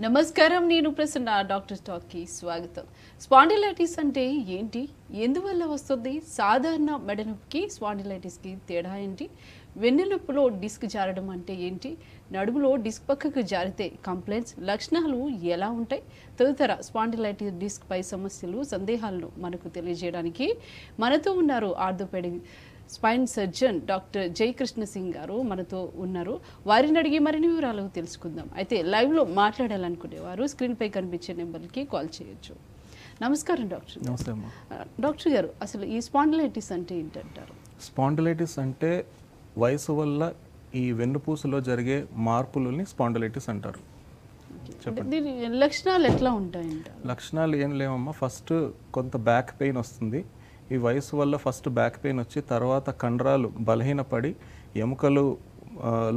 నమస్కారం, నేను ప్రసన్న. డాక్టర్ టాక్కి స్వాగతం. స్పాండిలైటిస్ అంటే ఏంటి, ఎందువల్ల వస్తుంది, సాధారణ మెడనొప్పికి స్పాండిలైటిస్కి తేడా ఏంటి, వెన్నెనొప్పిలో డిస్క్ జారడం అంటే ఏంటి, నడుములో డిస్క్ పక్కకు జారితే కంప్లైంట్స్ లక్షణాలు ఎలా ఉంటాయి, తదితర స్పాండిలైటిస్ డిస్క్ పై సమస్యలు సందేహాలను మనకు తెలియజేయడానికి మనతో ఉన్నారు orthopaedic spine surgeon doctor Jayakrishna Singh గారు మనతో ఉన్నారు. వారిని అడిగి మరిన్ని వివరాలు తెలుసుకుందాం. అయితే లైవ్లో మాట్లాడాలనుకునేవారు స్క్రీన్పై కనిపించే నెంబర్కి కాల్ చేయొచ్చు. నమస్కారం డాక్టర్. నమస్తే అమ్మా. డాక్టర్ గారు, అసలు ఈ స్పాండిలైటిస్ అంటే ఏంటంటారు? స్పాండిలైటిస్ అంటే వయసు వల్ల ఈ వెన్నుపూసలో జరిగే మార్పులని స్పాండిలైటిస్ అంటారు. అంటే దీని లక్షణాలు ఎట్లా ఉంటాయంటారు? లక్షణాలు ఏం లేవమ్మా. ఫస్ట్ కొంత బ్యాక్ పెయిన్ వస్తుంది. ఈ వయసు వల్ల ఫస్ట్ బ్యాక్ పెయిన్ వచ్చి తర్వాత కండరాలు బలహీనపడి ఎముకలు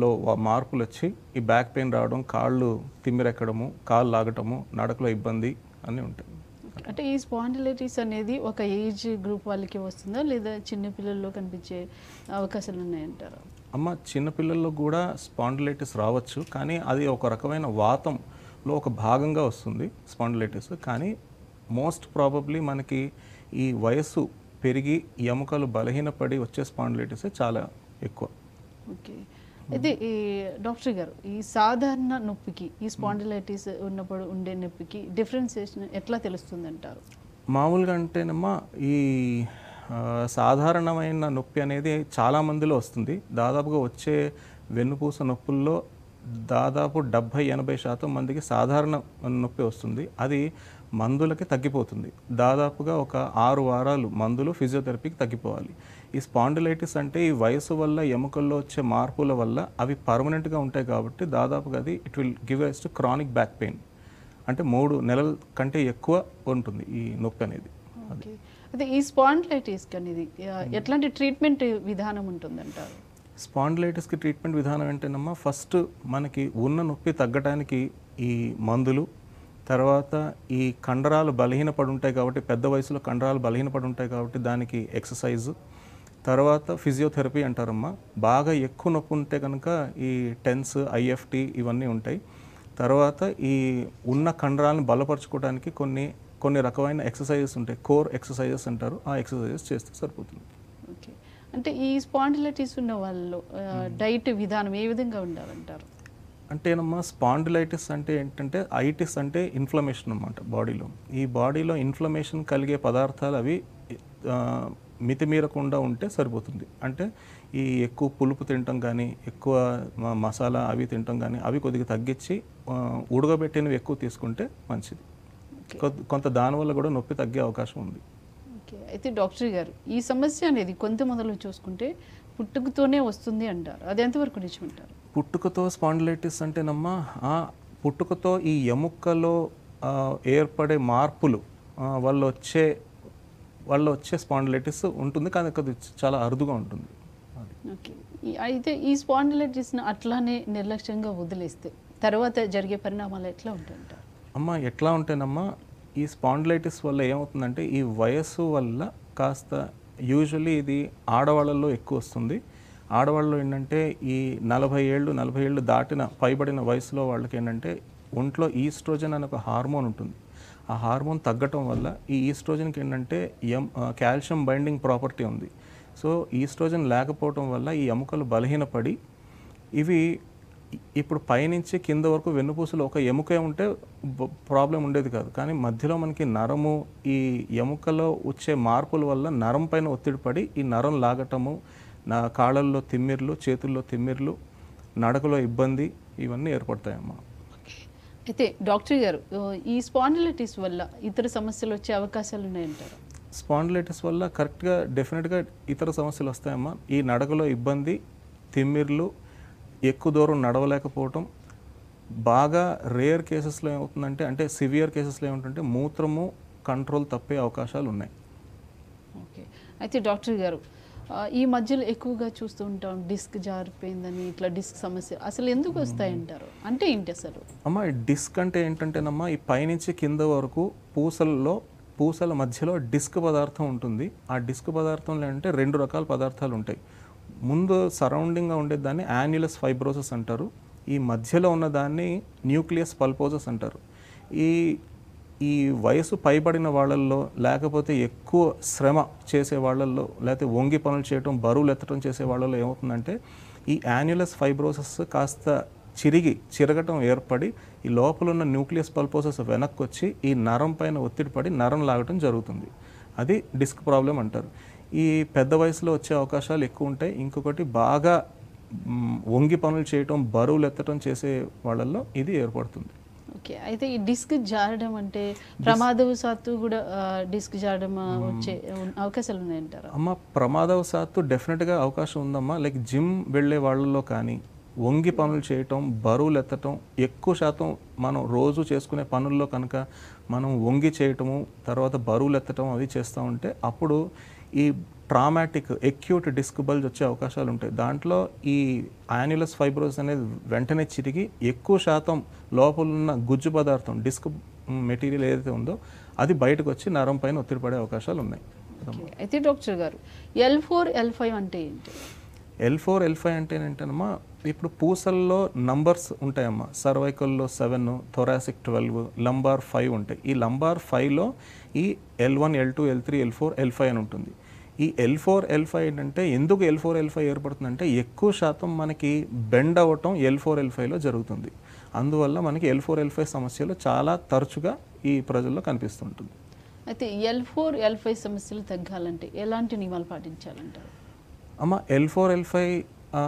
లో మార్పులు వచ్చి ఈ బ్యాక్ పెయిన్ రావడం, కాళ్ళు తిమ్మిరెక్కడము, కాళ్ళు లాగటము, నడకలో ఇబ్బంది అన్నీ ఉంటాయి. అంటే ఈ స్పాండిలైటిస్ అనేది ఒక ఏజ్ గ్రూప్ వాళ్ళకి వస్తుందా, లేదా చిన్నపిల్లల్లో కనిపించే అవకాశాలు ఉన్నాయంటారా? అమ్మ, చిన్నపిల్లల్లో కూడా స్పాండిలైటిస్ రావచ్చు, కానీ అది ఒక రకమైన వాతంలో ఒక భాగంగా వస్తుంది స్పాండిలైటిస్. కానీ మోస్ట్ ప్రాబబ్లీ మనకి ఈ వయస్సు పెరిగి ఎముకలు బలహీనపడి వచ్చే స్పాండిలైటిస్ చాలా ఎక్కువ. ఓకే. అయితే ఈ డాక్టర్ గారు, ఈ సాధారణ నొప్పికి ఈ స్పాండిలైటిస్ ఉన్నప్పుడు ఉండే నొప్పికి డిఫరెన్సియేషన్ ఎట్లా తెలుస్తుంది అంటారు? మామూలుగా అంటేనమ్మా ఈ సాధారణమైన నొప్పి అనేది చాలా మందిలో వస్తుంది. దాదాపుగా వచ్చే వెన్నుపూస నొప్పుల్లో దాదాపు 70-80% మందికి సాధారణ నొప్పి వస్తుంది. అది మందులకి తగ్గిపోతుంది. దాదాపుగా ఒక 6 వారాలు మందులు, ఫిజియోథెరపీకి తగ్గిపోవాలి. ఈ స్పాండిలైటిస్ అంటే ఈ వయసు వల్ల ఎముకల్లో వచ్చే మార్పుల వల్ల అవి పర్మనెంట్గా ఉంటాయి కాబట్టి దాదాపుగా అది it will give rise to chronic back pain. అంటే 3 నెలల కంటే ఎక్కువ ఉంటుంది ఈ నొప్పి అనేది. ఓకే. అయితే ఈ స్పాండిలైటిస్ అనేది ఎట్లాంటి ట్రీట్మెంట్ విధానం ఉంటుందంటారు? స్పాండిలైటిస్కి ట్రీట్మెంట్ విధానం ఏంటంటేనమ్మా, ఫస్ట్ మనకి ఉన్న నొప్పి తగ్గడానికి ఈ మందులు, తర్వాత ఈ కండరాలు బలహీనపడి ఉంటాయి కాబట్టి, పెద్ద వయసులో కండరాలు బలహీనపడి ఉంటాయి కాబట్టి దానికి ఎక్సర్సైజు, తర్వాత ఫిజియోథెరపీ అంటారమ్మా. బాగా ఎక్కువ నొప్పి ఉంటే కనుక ఈ టెన్స్, ఐఎఫ్టి ఇవన్నీ ఉంటాయి. తర్వాత ఈ ఉన్న కండరాలను బలపరచుకోవడానికి కొన్ని రకమైన ఎక్సర్సైజెస్ ఉంటాయి, కోర్ ఎక్సర్సైజెస్ అంటారు. ఆ ఎక్సర్సైజెస్ చేస్తే సరిపోతుంది. ఓకే. అంటే ఈ స్పాండిలైటిస్ ఉన్న వాళ్ళు డైట్ విధానం ఏ విధంగా ఉండాలంటారు? అంటేనమ్మా, స్పాండిలైటిస్ అంటే ఏంటంటే, ఐటిస్ అంటే ఇన్ఫ్లమేషన్ అన్నమాట బాడీలో. ఈ బాడీలో ఇన్ఫ్లమేషన్ కలిగే పదార్థాలు అవి మితిమీరకుండా ఉంటే సరిపోతుంది. అంటే ఈ ఎక్కువ పులుపు తినటం కానీ, ఎక్కువ మసాలా అవి తినటం కానీ అవి కొద్దిగా తగ్గించి ఉడకబెట్టినవి ఎక్కువ తీసుకుంటే మంచిది. కొంత దానివల్ల కూడా నొప్పి తగ్గే అవకాశం ఉంది. ఓకే. అయితే డాక్టర్ గారు, ఈ సమస్య అనేది కొంతమందిలో చూసుకుంటే పుట్టుకతోనే వస్తుంది అంటారు, అది ఎంతవరకు నిజమంటారు? పుట్టుకతో స్పాండిలైటిస్ అంటేనమ్మా, పుట్టుకతో ఈ ఎముకలో ఏర్పడే మార్పులు వల్ల వచ్చే స్పాండిలైటిస్ ఉంటుంది, కానీ అది చాలా అరుదుగా ఉంటుంది. ఓకే. అయితే ఈ స్పాండిలైటిస్ని అట్లానే నిర్లక్ష్యంగా వదిలేస్తే తర్వాత జరిగే పరిణామాలు ఎట్లా ఉంటాయంటారు? అమ్మ, ఎట్లా ఉంటేనమ్మా, ఈ స్పాండిలైటిస్ వల్ల ఏమవుతుందంటే ఈ వయస్సు వల్ల కాస్త యూజువల్లీ ఇది ఆడవాళ్ళల్లో ఎక్కువ వస్తుంది. ఆడవాళ్ళు ఏంటంటే ఈ 40 ఏళ్ళు దాటిన పైబడిన వయసులో వాళ్ళకి ఏంటంటే ఒంట్లో ఈస్ట్రోజన్ అనే ఒక హార్మోన్ ఉంటుంది. ఆ హార్మోన్ తగ్గటం వల్ల ఈ ఈస్ట్రోజన్కి ఏంటంటే కాల్షియం బైండింగ్ ప్రాపర్టీ ఉంది. సో ఈస్ట్రోజన్ లేకపోవటం వల్ల ఈ ఎముకలు బలహీనపడి ఇవి ఇప్పుడు పైనుంచి కింద వరకు వెన్నుపూసలో ఒక ఎముక ఉంటే ప్రాబ్లం ఉండేది కాదు, కానీ మధ్యలో మనకి నరము, ఈ ఎముకలో వచ్చే మార్పుల వల్ల నరం పైన ఒత్తిడి పడి ఈ నరం లాగటము, కాళ్ళల్లో తిమ్మిర్లు, చేతుల్లో తిమ్మిర్లు, నడకలో ఇబ్బంది ఇవన్నీ ఏర్పడతాయమ్మా. అయితే డాక్టర్ గారు, ఈ స్పాండిలైటిస్ వల్ల ఇతర సమస్యలు వచ్చే అవకాశాలు ఉన్నాయంటారు? స్పాండిలైటిస్ వల్ల కరెక్ట్గా డెఫినెట్గా ఇతర సమస్యలు వస్తాయమ్మా. ఈ నడకలో ఇబ్బంది, తిమ్మిర్లు, ఎక్కువ దూరం నడవలేకపోవటం, బాగా రేర్ కేసెస్లో ఏమవుతుందంటే, అంటే సివియర్ కేసెస్లో ఏమిటంటే మూత్రము కంట్రోల్ తప్పే అవకాశాలు ఉన్నాయి. ఓకే. అయితే డాక్టర్ గారు, ఈ మధ్యలో ఎక్కువగా చూస్తూ ఉంటాం డిస్క్ జారిపోయిందని, ఇట్లా డిస్క్ సమస్య అసలు ఎందుకు వస్తాయంటారు? అంటే ఏంటి అసలు? అమ్మ, ఈ డిస్క్ అంటే ఏంటంటేనమ్మా, ఈ పైనుంచి కింద వరకు పూసల మధ్యలో డిస్క్ పదార్థం ఉంటుంది. ఆ డిస్క్ పదార్థంలో అంటే 2 రకాల పదార్థాలు ఉంటాయి. ముందు సరౌండింగ్గా ఉండేదాన్ని యాన్యులస్ ఫైబ్రోసిస్ అంటారు. ఈ మధ్యలో ఉన్న దాన్ని న్యూక్లియస్ పల్పోజస్ అంటారు. ఈ ఈ వయసు పైబడిన వాళ్ళల్లో, లేకపోతే ఎక్కువ శ్రమ చేసే వాళ్ళల్లో, లేకపోతే వంగి పనులు చేయటం, బరువులు ఎత్తడం చేసే వాళ్ళలో ఏమవుతుందంటే ఈ యాన్యులస్ ఫైబ్రోసిస్ కాస్త చిరగటం ఏర్పడి ఈ లోపల ఉన్న న్యూక్లియస్ పల్పోసస్ వెనక్కి వచ్చి ఈ నరం పైన ఒత్తిడి పడి నరం లాగటం జరుగుతుంది. అది డిస్క్ ప్రాబ్లం అంటారు. ఈ పెద్ద వయసులో వచ్చే అవకాశాలు ఎక్కువ ఉంటాయి. ఇంకొకటి బాగా వంగి పనులు చేయటం, బరువులు ఎత్తడం చేసే వాళ్ళల్లో ఇది ఏర్పడుతుంది. ఓకే, అయితే ఈ డిస్క్ జారడం అంటే ప్రమాదవశాత్తు కూడా డిస్క్ జారడం వచ్చే అవకాశాలు ఉన్నాయంటారా? అమ్మ, ప్రమాదవశాత్తు డెఫినెట్గా అవకాశం ఉందమ్మా. లైక్ జిమ్ వెళ్ళే వాళ్ళలో కానీ, వంగి పనులు చేయటం, బరువులు ఎత్తటం, ఎక్కువ శాతం మనం రోజు చేసుకునే పనుల్లో కనుక మనం వంగి చేయటము, తర్వాత బరువులు ఎత్తటం అవి చేస్తూ ఉంటే అప్పుడు ఈ ట్రామాటిక్ ఎక్యూట్ డిస్క్ బల్జ్ వచ్చే అవకాశాలు ఉంటాయి. దాంట్లో ఈ యాన్యులస్ ఫైబ్రోసిస్ అనేది వెంటనే చిరిగి ఎక్కువ శాతం లోపల ఉన్న గుజ్జు పదార్థం, డిస్క్ మెటీరియల్ ఏదైతే ఉందో అది బయటకు వచ్చి నరం పైన ఒత్తిడి పడే అవకాశాలు ఉన్నాయి. అయితే డాక్టర్ గారు, L4, L5 అంటే ఏంటి? L4, L5 అంటే ఏంటమ్మా, ఇప్పుడు పూసల్లో నంబర్స్ ఉంటాయమ్మా. సర్వైకల్లో 7, థొరాసిక్ 12, లంబార్ 5 ఉంటాయి. ఈ లంబార్ 5లో ఈ L1, L2, L3, L4, L5 అని ఉంటుంది. ఈ L4, L5 ఏంటంటే ఎందుకు L4, L5 ఏర్పడుతుందంటే ఎక్కువ శాతం మనకి బెండ్ అవ్వటం L4, L5లో జరుగుతుంది. అందువల్ల మనకి L4, L5 సమస్యలు చాలా తరచుగా ఈ ప్రజల్లో కనిపిస్తుంటుంది. అయితే L4, L5 సమస్యలు తగ్గాలంటే ఎలాంటి నియమాలు పాటించాలంటారు? అమ్మ, L4, L5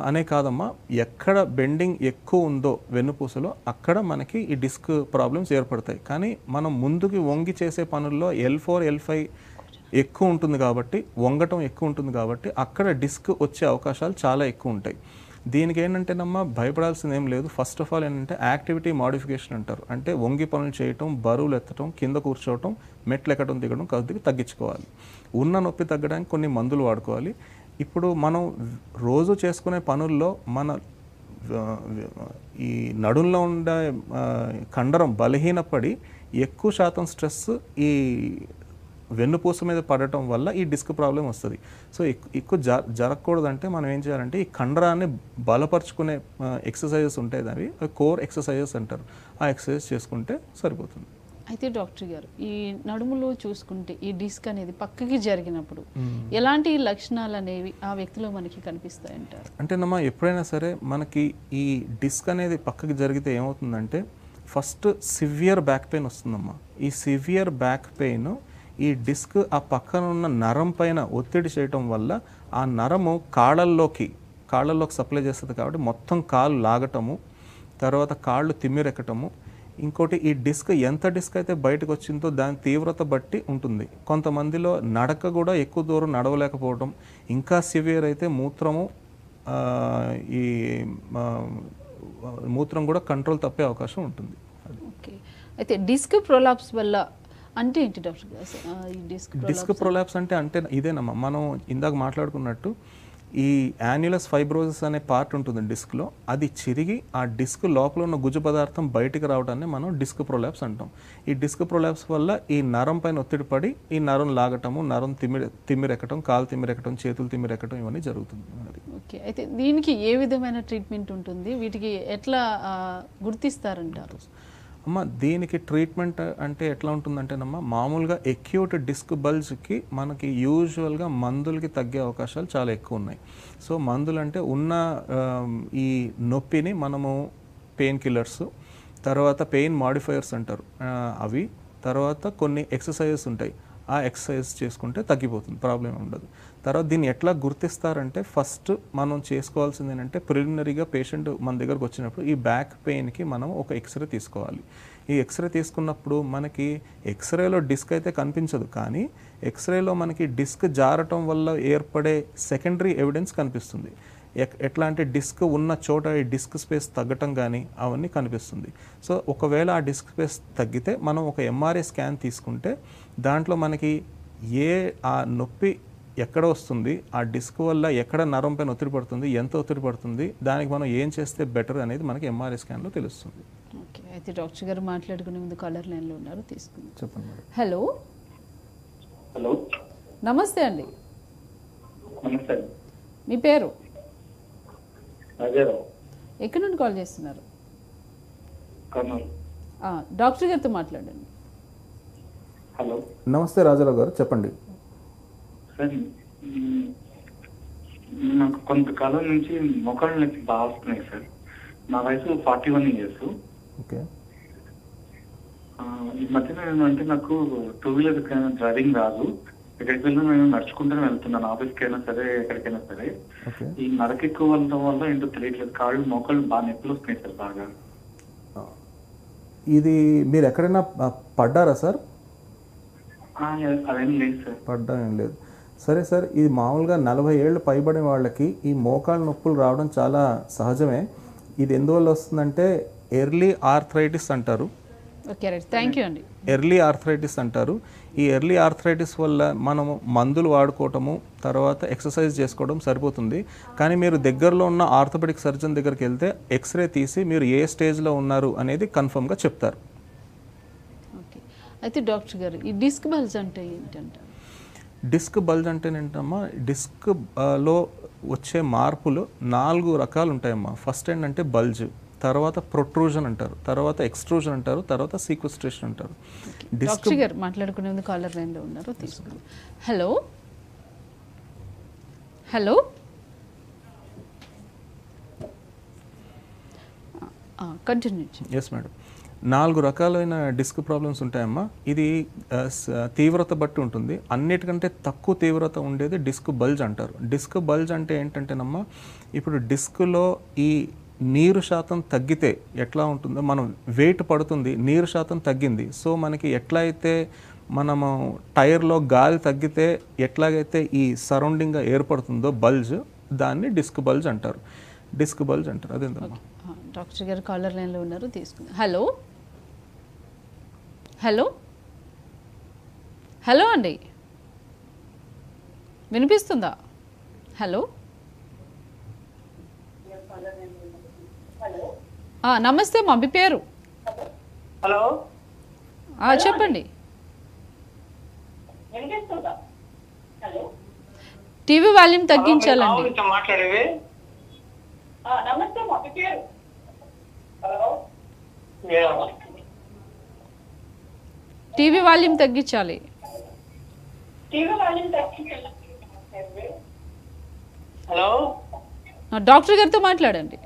అనే కాదమ్మా, ఎక్కడ బెండింగ్ ఎక్కువ ఉందో వెన్నుపూసలో అక్కడ మనకి ఈ డిస్క్ ప్రాబ్లమ్స్ ఏర్పడతాయి. కానీ మనం ముందుకి వంగి చేసే పనుల్లో L4, L5 ఎక్కువ ఉంటుంది కాబట్టి, వంగటం ఎక్కువ ఉంటుంది కాబట్టి అక్కడ డిస్క్ వచ్చే అవకాశాలు చాలా ఎక్కువ ఉంటాయి. దీనికి ఏంటంటేనమ్మా భయపడాల్సింది ఏం లేదు. ఫస్ట్ ఆఫ్ ఆల్ ఏంటంటే యాక్టివిటీ మాడిఫికేషన్ అంటారు. అంటే వంగి పనులు చేయటం, బరువులు ఎత్తడం, కింద కూర్చోవటం, మెట్లు ఎక్కడం దిగడం కొద్దిగా తగ్గించుకోవాలి. ఉన్న నొప్పి తగ్గడానికి కొన్ని మందులు వాడుకోవాలి. ఇప్పుడు మనం రోజు చేసుకునే పనుల్లో మన ఈ నడుంలో ఉండే కండరం బలహీనపడి ఎక్కువ శాతం స్ట్రెస్ ఈ వెన్నుపూస మీద పడటం వల్ల ఈ డిస్క్ ప్రాబ్లం వస్తుంది. సో ఎక్కువ జరగకూడదంటే మనం ఏం చేయాలంటే ఈ కండరాన్ని బలపరుచుకునే ఎక్సర్సైజెస్ ఉంటాయి, అవి కోర్ ఎక్సర్సైజెస్ అంటారు. ఆ ఎక్సర్సైజ్ చేసుకుంటే సరిపోతుంది. అయితే డాక్టర్ గారు, ఈ నడుములో చూసుకుంటే ఈ డిస్క్ అనేది పక్కకి జరిగినప్పుడు ఎలాంటి లక్షణాలు అనేవి ఆ వ్యక్తిలో మనకి కనిపిస్తాయంటారు? అంటేనమ్మా, ఎప్పుడైనా సరే మనకి ఈ డిస్క్ అనేది పక్కకి జరిగితే ఏమవుతుందంటే ఫస్ట్ సివియర్ బ్యాక్ పెయిన్ వస్తుందమ్మా. ఈ సివియర్ బ్యాక్ పెయిన్ ఈ డిస్క్ ఆ పక్కన ఉన్న నరం పైన ఒత్తిడి చేయటం వల్ల ఆ నరము కాళ్ళల్లోకి సప్లై చేస్తుంది కాబట్టి మొత్తం కాళ్ళు లాగటము, తర్వాత కాళ్ళు తిమ్మిరెక్కటము. ఇంకోటి, ఈ డిస్క్ ఎంత డిస్క్ అయితే బయటకు వచ్చిందో దాని తీవ్రత బట్టి ఉంటుంది. కొంతమందిలో నడక కూడా ఎక్కువ దూరం నడవలేకపోవడం, ఇంకా సివియర్ అయితే మూత్రం కూడా కంట్రోల్ తప్పే అవకాశం ఉంటుంది. ఓకే, అయితే డిస్క్ ప్రొలాప్స్ వల్ల అంటే ఏంటి డాక్టర్ గారు? ఈ డిస్క్ ప్రొలాప్స్ అంటే ఇదేనమ్మా, మనం ఇందాక మాట్లాడుకున్నట్టు ఈ యాన్యులస్ ఫైబ్రోసిస్ అనే పార్ట్ ఉంటుంది డిస్క్లో, అది చిరిగి ఆ డిస్క్ లోపల ఉన్న గుజ్జు పదార్థం బయటికి రావడాన్ని మనం డిస్క్ ప్రొలాప్స్ అంటాం. ఈ డిస్క్ ప్రొలాప్స్ వల్ల ఈ నరం పైన ఒత్తిడి పడి ఈ నరం లాగటము, నరం తిమ్మిరెక్కటం, కాలు తిమ్మిరెక్కటం, చేతులు తిమ్మిరెక్కటం ఇవన్నీ జరుగుతుంది. ఓకే, అయితే దీనికి ఏ విధమైన ట్రీట్మెంట్ ఉంటుంది? వీటికి ఎట్లా గుర్తిస్తారంటారు? అమ్మ, దీనికి ట్రీట్మెంట్ అంటే ఎట్లా ఉంటుందంటేనమ్మా, మామూలుగా ఎక్యూట్ డిస్క్ బల్జ్కి మనకి యూజువల్గా మందులకి తగ్గే అవకాశాలు చాలా ఎక్కువ ఉన్నాయి. సో మందులు అంటే ఉన్న ఈ నొప్పిని మనము పెయిన్ కిల్లర్స్, తర్వాత పెయిన్ మాడిఫైయర్స్ అంటారు అవి, తర్వాత కొన్ని ఎక్సర్సైజెస్ ఉంటాయి, ఆ ఎక్సర్సైజ్ చేసుకుంటే తగ్గిపోతుంది, ప్రాబ్లం ఉండదు. తర్వాత దీన్ని ఎట్లా గుర్తిస్తారంటే ఫస్ట్ మనం చేసుకోవాల్సింది ఏంటంటే ప్రిలిమినరీగా పేషెంట్ మన దగ్గరకు వచ్చినప్పుడు ఈ బ్యాక్ పెయిన్కి మనం ఒక ఎక్స్రే తీసుకోవాలి. ఈ ఎక్స్రే తీసుకున్నప్పుడు మనకి ఎక్స్రేలో డిస్క్ అయితే కనిపించదు, కానీ ఎక్స్రేలో మనకి డిస్క్ జారటం వల్ల ఏర్పడే సెకండరీ ఎవిడెన్స్ కనిపిస్తుంది. ఎట్లా అంటే డిస్క్ ఉన్న చోట ఈ డిస్క్ స్పేస్ తగ్గటం కానీ అవన్నీ కనిపిస్తుంది. సో ఒకవేళ ఆ డిస్క్ స్పేస్ తగ్గితే మనం ఒక ఎంఆర్ఐ స్కాన్ తీసుకుంటే దాంట్లో మనకి ఆ నొప్పి ఎక్కడ వస్తుంది, ఆ డిస్క్ వల్ల ఎక్కడ నరం పైన ఒత్తిడి పడుతుంది, ఎంత ఒత్తిడి పడుతుంది, దానికి మనం ఏం చేస్తే బెటర్ అనేది మనకి ఎంఆర్ఐ స్కాన్లో తెలుస్తుంది. ఓకే, అయితే డాక్టర్ గారు మాట్లాడుకునే ముందు కాలర్ లైన్లో ఉన్నారు, తీసుకుందాం. చెప్పండి. హలో. హలో, నమస్తే అండి. నమస్తే. మీ పేరు? అజయరావు. ఎక్కడి నుండి కాల్ చేస్తున్నారు? కర్నూలు. డాక్టర్ గారితో మాట్లాడండి. హలో నమస్తే రాజారావు గారు, చెప్పండి. సార్, నాకు కొంతకాలం నుంచి మొక్కలు నొప్పి బాగా వస్తున్నాయి సార్. నా వయసు 41 years. ఓకే. ఈ మధ్యన ఏంటంటే నాకు 2-wheeler డ్రైవింగ్ రాదు. ఎక్కడికి వెళ్ళినా నేను నడుచుకుంటూనే వెళ్తున్నాను, ఆఫీస్కి అయినా సరే ఎక్కడికైనా సరే. ఈ నడక ఎక్కువ వెళ్ళడం వల్ల ఏంటో తెలియట్లేదు, కాళ్ళు మొక్కలు బాగా నొప్పులు వస్తున్నాయి సార్ బాగా. ఇది మీరు ఎక్కడైనా పడ్డారా సార్? అదేం లేదు సార్. పడ్డా ఏం లేదు. సరే సార్, ఇది మామూలుగా 40 ఏళ్ళు పైబడిన వాళ్ళకి ఈ మోకాళ్ళ నొప్పులు రావడం చాలా సహజమే. ఇది ఎందువల్ల వస్తుందంటే ఎర్లీ ఆర్థరైటిస్ అంటారు. ఓకే, రైట్, థ్యాంక్ యూ అండి. ఎర్లీ ఆర్థరైటిస్ అంటారు. ఈ ఎర్లీ ఆర్థరైటిస్ వల్ల మనము మందులు వాడుకోవటము, తర్వాత ఎక్సర్సైజ్ చేసుకోవడం సరిపోతుంది. కానీ మీరు దగ్గరలో ఉన్న ఆర్థోపెడిక్ సర్జన్ దగ్గరికి వెళ్తే ఎక్స్రే తీసి మీరు ఏ స్టేజ్లో ఉన్నారు అనేది కన్ఫర్మ్గా చెప్తారు. ఓకే, అయితే డాక్టర్ గారు ఈ డిస్క్ బల్జ్ అంటే ఏంటంటారు? డిస్క్ బల్జ్ అంటే ఏంటమ్మా, డిస్క్ లో వచ్చే మార్పులు 4 రకాలు ఉంటాయమ్మా. ఫస్ట్ ఏంటంటే బల్జ్, తర్వాత ప్రొట్రూజన్ అంటారు, తర్వాత ఎక్స్ట్రూజన్ అంటారు, తర్వాత సీక్వెస్ట్రేషన్ అంటారు. డాక్టర్ గారు మాట్లాడుకునే ముందు కాలర్ లైన్లో ఉన్నారు, తీసుకుందాం. Hello hello, continue. Yes madam. 4 రకాలైన డిస్క్ ప్రాబ్లమ్స్ ఉంటాయమ్మా. ఇది తీవ్రత బట్టి ఉంటుంది. అన్నిటికంటే తక్కువ తీవ్రత ఉండేది డిస్క్ బల్జ్ అంటారు. డిస్క్ బల్జ్ అంటే ఏంటంటేనమ్మా, ఇప్పుడు డిస్క్లో ఈ నీరు శాతం తగ్గితే ఎట్లా ఉంటుందో, మనం వెయిట్ పడుతుంది, నీరు శాతం తగ్గింది. సో మనకి ఎట్లా అయితే మనము టైర్లో గాలి తగ్గితే ఎట్లాగైతే ఈ సరౌండింగ్గా ఏర్పడుతుందో బల్జ్, దాన్ని డిస్క్ బల్జ్ అంటారు. డిస్క్ బల్జ్ అంటారు. అదేంటమ్మా. డాక్టర్ గారు కాలర్ లైన్లో ఉన్నారు, తీసుకుందాం. హలో హలో హలో అండి, వినిపిస్తుందా? హలో, నమస్తే మా మీ పేరు? హలో, చెప్పండి. టీవీ వాల్యూమ్ తగ్గించాలండి. మాట్లాడేవి. నమస్తే, మా పేరు? హలో, టీవీ వాల్యూమ్ తగ్గించాలి. టీవీ వాల్యూమ్ తగ్గించాలి. హలో, డాక్టర్ గారితో మాట్లాడండి.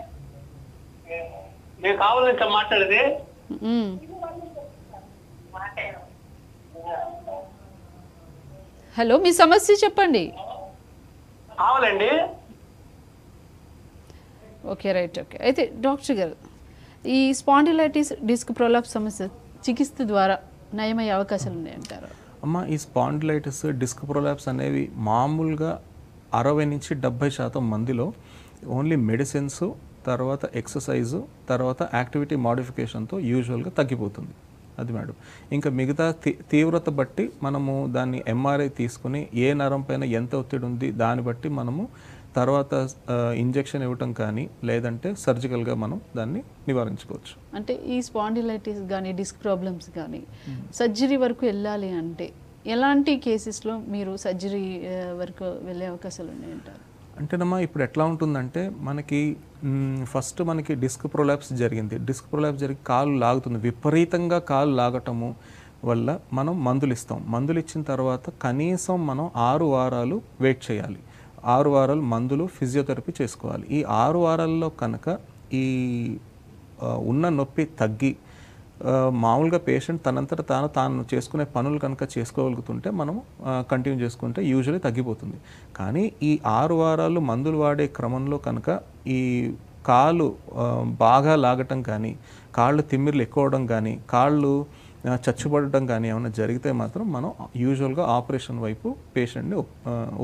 మీకు కావాలంటే మాట్లాడేది. హలో, మీ సమస్య చెప్పండి. కావాలండి. Okay, right. ఓకే, అయితే డాక్టర్ గారు, ఈ స్పాండిలైటిస్ డిస్క్ ప్రొలాప్స్ సమస్య చికిత్స ద్వారా నయమయ్యే అవకాశాలు ఉన్నాయంటారు? అమ్మ, ఈ స్పాండిలైటిస్ డిస్క్ ప్రొలాప్స్ అనేవి మామూలుగా 60 నుంచి 70% మందిలో ఓన్లీ మెడిసిన్స్, తర్వాత ఎక్సర్సైజు, తర్వాత యాక్టివిటీ మాడిఫికేషన్తో యూజువల్గా తగ్గిపోతుంది. అది మేడం. ఇంకా మిగతా తీవ్రత బట్టి మనము దాన్ని ఎంఆర్ఐ తీసుకుని ఏ నరం పైన ఎంత ఒత్తిడి ఉంది దాన్ని బట్టి మనము తర్వాత ఇంజెక్షన్ ఇవ్వటం కానీ లేదంటే సర్జికల్గా మనం దాన్ని నివారించుకోవచ్చు. అంటే ఈ స్పాండిలైటిస్ కానీ డిస్క్ ప్రాబ్లమ్స్ కానీ సర్జరీ వరకు వెళ్ళాలి అంటే ఎలాంటి కేసెస్లో మీరు సర్జరీ వరకు వెళ్ళే అవకాశాలు ఉన్నాయంటారు? అంటేనమ్మా, ఇప్పుడు ఎట్లా ఉంటుందంటే మనకి ఫస్ట్ మనకి డిస్క్ ప్రొలాప్స్ జరిగింది. డిస్క్ ప్రొలాప్స్ జరిగి కాలు లాగుతుంది, విపరీతంగా కాలు లాగటము వల్ల మనం మందులు ఇస్తాం. మందులు ఇచ్చిన తర్వాత కనీసం మనం 6 వారాలు వెయిట్ చేయాలి. 6 వారాలు మందులు, ఫిజియోథెరపీ చేసుకోవాలి. ఈ 6 వారాల్లో కనుక ఈ ఉన్న నొప్పి తగ్గి మామూలుగా పేషెంట్ తనంతట తాను చేసుకునే పనులు కనుక చేసుకోగలుగుతుంటే మనం కంటిన్యూ చేసుకుంటే యూజువల్లీ తగ్గిపోతుంది. కానీ ఈ 6 వారాలు మందులు వాడే క్రమంలో కనుక ఈ కాళ్ళు బాగా లాగటం కానీ, కాళ్ళు తిమ్మిర్లు ఎక్కువడం కానీ, కాళ్ళు చచ్చుబడటం కానీ ఏమైనా జరిగితే మాత్రం మనం యూజువల్గా ఆపరేషన్ వైపు పేషెంట్ని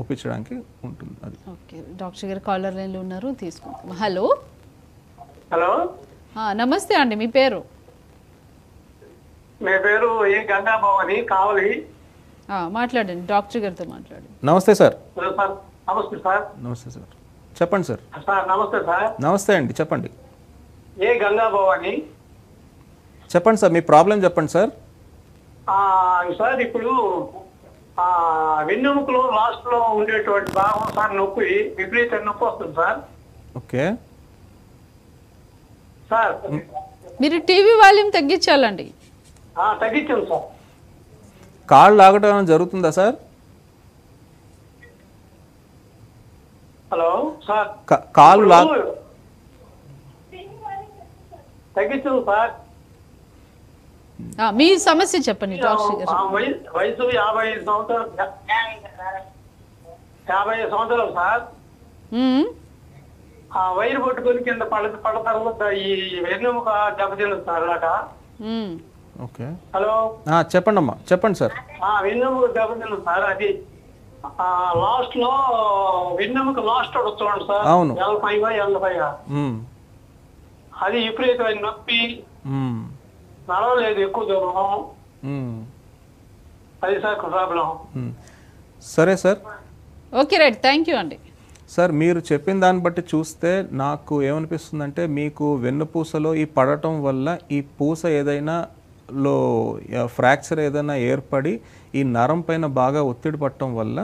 ఒప్పించడానికి ఉంటుంది. అది. ఓకే, డాక్టర్ గారు కాలర్ లైన్లో ఉన్నారు, తీసుకుంటాం. హలో హలో, నమస్తే అండి, మీ పేరు? మీ పేరు ఏ గంగాభవాని, కావలి. మాట్లాడండి, డాక్టర్ గారితో మాట్లాడండి. నమస్తే సార్. సార్ నమస్తే సార్. నమస్తే సార్, చెప్పండి సార్. సార్ నమస్తే సార్. నమస్తే అండి, చెప్పండి. ఏ గంగాభవాని. చెప్పండి సార్, మీ ప్రాబ్లం చెప్పండి సార్. సార్ ఇప్పుడు వెన్నెముకలో లాస్ట్ లో ఉండేటువంటి భాగం సార్ నొప్పి, విపరీత నొప్పి వస్తుంది సార్. ఓకే సార్ మీరు టీవీ వాల్యూమ్ తగ్గించాలండి. తగ్గించాను సార్. కాళ్ళు లాగటం ఏమైనా జరుగుతుందా సార్? Hello sir. కాళ్ళు తగ్గించాను సార్. మీ సమస్య చెప్పండి డాక్టర్ గారు. వయసు 55 సంవత్సరాలు. 50 సంవత్సరాలు సార్. ఆ వైర్ పట్టుకొని కింద పడతారు. ఈ వెన్నెముక దెబ్బతింది సార్ అలాగా. ఓకే. హలో చెప్పండి అమ్మా, చెప్పండి సార్. వెన్నెముక దెబ్బతింది సార్. అది లాస్ట్ లో వెన్నెముక లాస్ట్ చూడండి సార్. అవును. 85 అది విపరీతమైన నొప్పి, నడవలేదు ఎక్కువ దూరం. అది సార్ ప్రాబ్లం. సరే sir. Okay right, thank you అండి. సార్ మీరు చెప్పిన దాన్ని బట్టి చూస్తే నాకు ఏమనిపిస్తుందంటే మీకు వెన్నుపూసలో ఈ పడటం వల్ల ఈ పూస ఏదైనా లో ఫ్రాక్చర్ ఏదైనా ఏర్పడి ఈ నరం పైన బాగా ఒత్తిడి పడటం వల్ల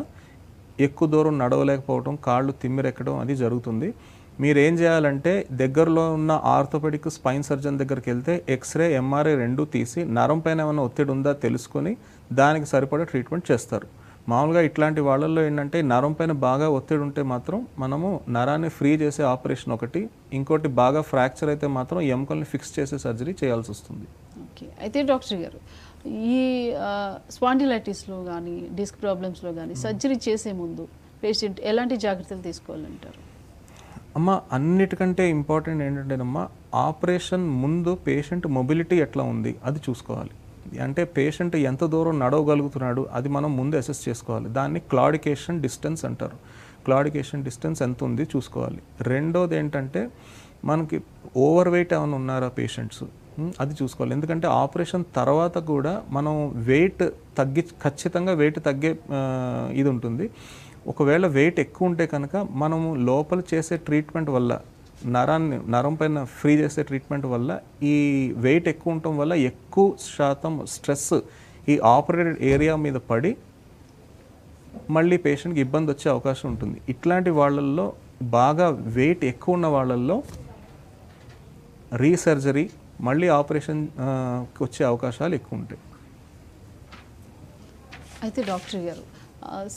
ఎక్కువ దూరం నడవలేకపోవడం, కాళ్ళు తిమ్మిరెక్కడం అది జరుగుతుంది. మీరు ఏం చేయాలంటే దగ్గరలో ఉన్న ఆర్థోపెడిక్ స్పైన్ సర్జన్ దగ్గరికి వెళ్తే ఎక్స్రే, ఎంఆర్ఐ రెండూ తీసి నరం పైన ఏమైనా ఒత్తిడి ఉందా తెలుసుకొని దానికి సరిపడా ట్రీట్మెంట్ చేస్తారు. మామూలుగా ఇట్లాంటి వాళ్ళల్లో ఏంటంటే నరం పైన బాగా ఒత్తిడి ఉంటే మాత్రం మనము నరాన్ని ఫ్రీ చేసే ఆపరేషన్ ఒకటి, ఇంకోటి బాగా ఫ్రాక్చర్ అయితే మాత్రం ఎముకల్ని ఫిక్స్ చేసే సర్జరీ చేయాల్సి వస్తుంది. ఓకే. అయితే డాక్టర్ గారు, ఈ స్పాండిలైటిస్లో కానీ డిస్క్ ప్రాబ్లమ్స్లో కానీ సర్జరీ చేసే ముందు పేషెంట్ ఎలాంటి జాగ్రత్తలు తీసుకోవాలంటారు? అమ్మ, అన్నిటికంటే ఇంపార్టెంట్ ఏంటంటేనమ్మా ఆపరేషన్ ముందు పేషెంట్ మొబిలిటీ ఎట్లా ఉంది అది చూసుకోవాలి. అంటే పేషెంట్ ఎంత దూరం నడవగలుగుతున్నాడు అది మనం ముందు అసెస్ చేసుకోవాలి. దాన్ని క్లాడికేషన్ డిస్టెన్స్ అంటారు. క్లాడికేషన్ డిస్టెన్స్ ఎంత ఉంది చూసుకోవాలి. రెండోది ఏంటంటే మనకి ఓవర్ వెయిట్ ఏమైనా ఉన్నారా పేషెంట్స్ అది చూసుకోవాలి. ఎందుకంటే ఆపరేషన్ తర్వాత కూడా మనం వెయిట్ ఖచ్చితంగా వెయిట్ తగ్గే ఇది ఉంటుంది. ఒకవేళ వెయిట్ ఎక్కువ ఉంటే కనుక మనము లోపల చేసే ట్రీట్మెంట్ వల్ల నరం పైన ఫ్రీ చేసే ట్రీట్మెంట్ వల్ల ఈ వెయిట్ ఎక్కువ ఉండటం వల్ల ఎక్కువ శాతం స్ట్రెస్ ఈ ఆపరేటెడ్ ఏరియా మీద పడి మళ్ళీ పేషెంట్కి ఇబ్బంది వచ్చే అవకాశం ఉంటుంది. ఇట్లాంటి వాళ్ళల్లో బాగా వెయిట్ ఎక్కువ ఉన్న వాళ్ళల్లో రీసర్జరీ మళ్ళీ ఆపరేషన్ వచ్చే అవకాశాలు ఎక్కువ ఉంటాయి. అయితే డాక్టర్ గారు,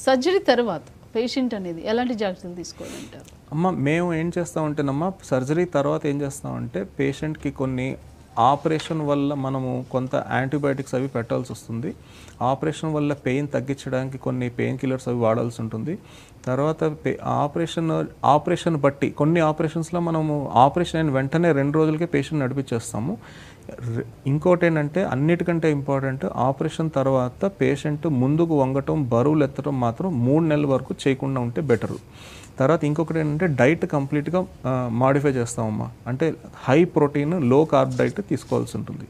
సర్జరీ తర్వాత పేషెంట్ అనేది ఎలాంటి జాగ్రత్తలు తీసుకోవాలంటారు? అమ్మ, మేము ఏం చేస్తామంటేనమ్మా సర్జరీ తర్వాత ఏం చేస్తామంటే పేషెంట్కి కొన్ని ఆపరేషన్ వల్ల మనము కొంత యాంటీబయాటిక్స్ అవి పెట్టాల్సి వస్తుంది. ఆపరేషన్ వల్ల పెయిన్ తగ్గించడానికి కొన్ని పెయిన్ కిల్లర్స్ అవి వాడాల్సి ఉంటుంది. తర్వాత ఆపరేషన్ బట్టి కొన్ని ఆపరేషన్స్లో మనము ఆపరేషన్ అయిన వెంటనే 2 రోజులకే పేషెంట్ నడిపించేస్తాము. ఇంకోటి ఏంటంటే అన్నిటికంటే ఇంపార్టెంట్ ఆపరేషన్ తర్వాత పేషెంట్ ముందుకు వంగటం, బరువులు ఎత్తడం మాత్రం 3 నెలల వరకు చేయకుండా ఉంటే బెటరు. తర్వాత ఇంకొకటి ఏంటంటే డైట్ కంప్లీట్గా మాడిఫై చేస్తామమ్మా. అంటే హై ప్రోటీన్ లో కార్బ్ డైట్ తీసుకోవాల్సి ఉంటుంది.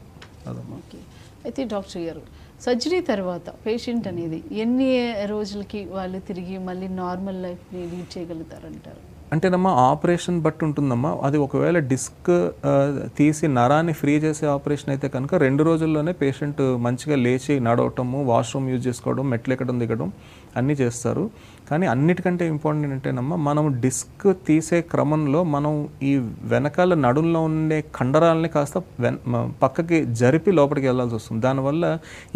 అదమ్మా. ఓకే. అయితే డాక్టర్ గారు, సర్జరీ తర్వాత పేషెంట్ అనేది ఎన్ని రోజులకి వాళ్ళు తిరిగి మళ్ళీ నార్మల్ లైఫ్ని లీడ్ చేయగలుగుతారంటారు? అంటేనమ్మా ఆపరేషన్ బట్టి ఉంటుందమ్మా. అది ఒకవేళ డిస్క్ తీసి నరాన్ని ఫ్రీ చేసే ఆపరేషన్ అయితే కనుక 2 రోజుల్లోనే పేషెంట్ మంచిగా లేచి నడవటము, వాష్రూమ్ యూజ్ చేసుకోవడం, మెట్లు ఎక్కడం దిగడం అన్నీ చేస్తారు. కానీ అన్నిటికంటే ఇంపార్టెంట్ ఏంటంటేనమ్మా మనం డిస్క్ తీసే క్రమంలో మనం ఈ వెనకాల నడుంలో ఉండే కండరాలని కాస్త పక్కకి జరిపి లోపలికి వెళ్ళాల్సి వస్తుంది. దానివల్ల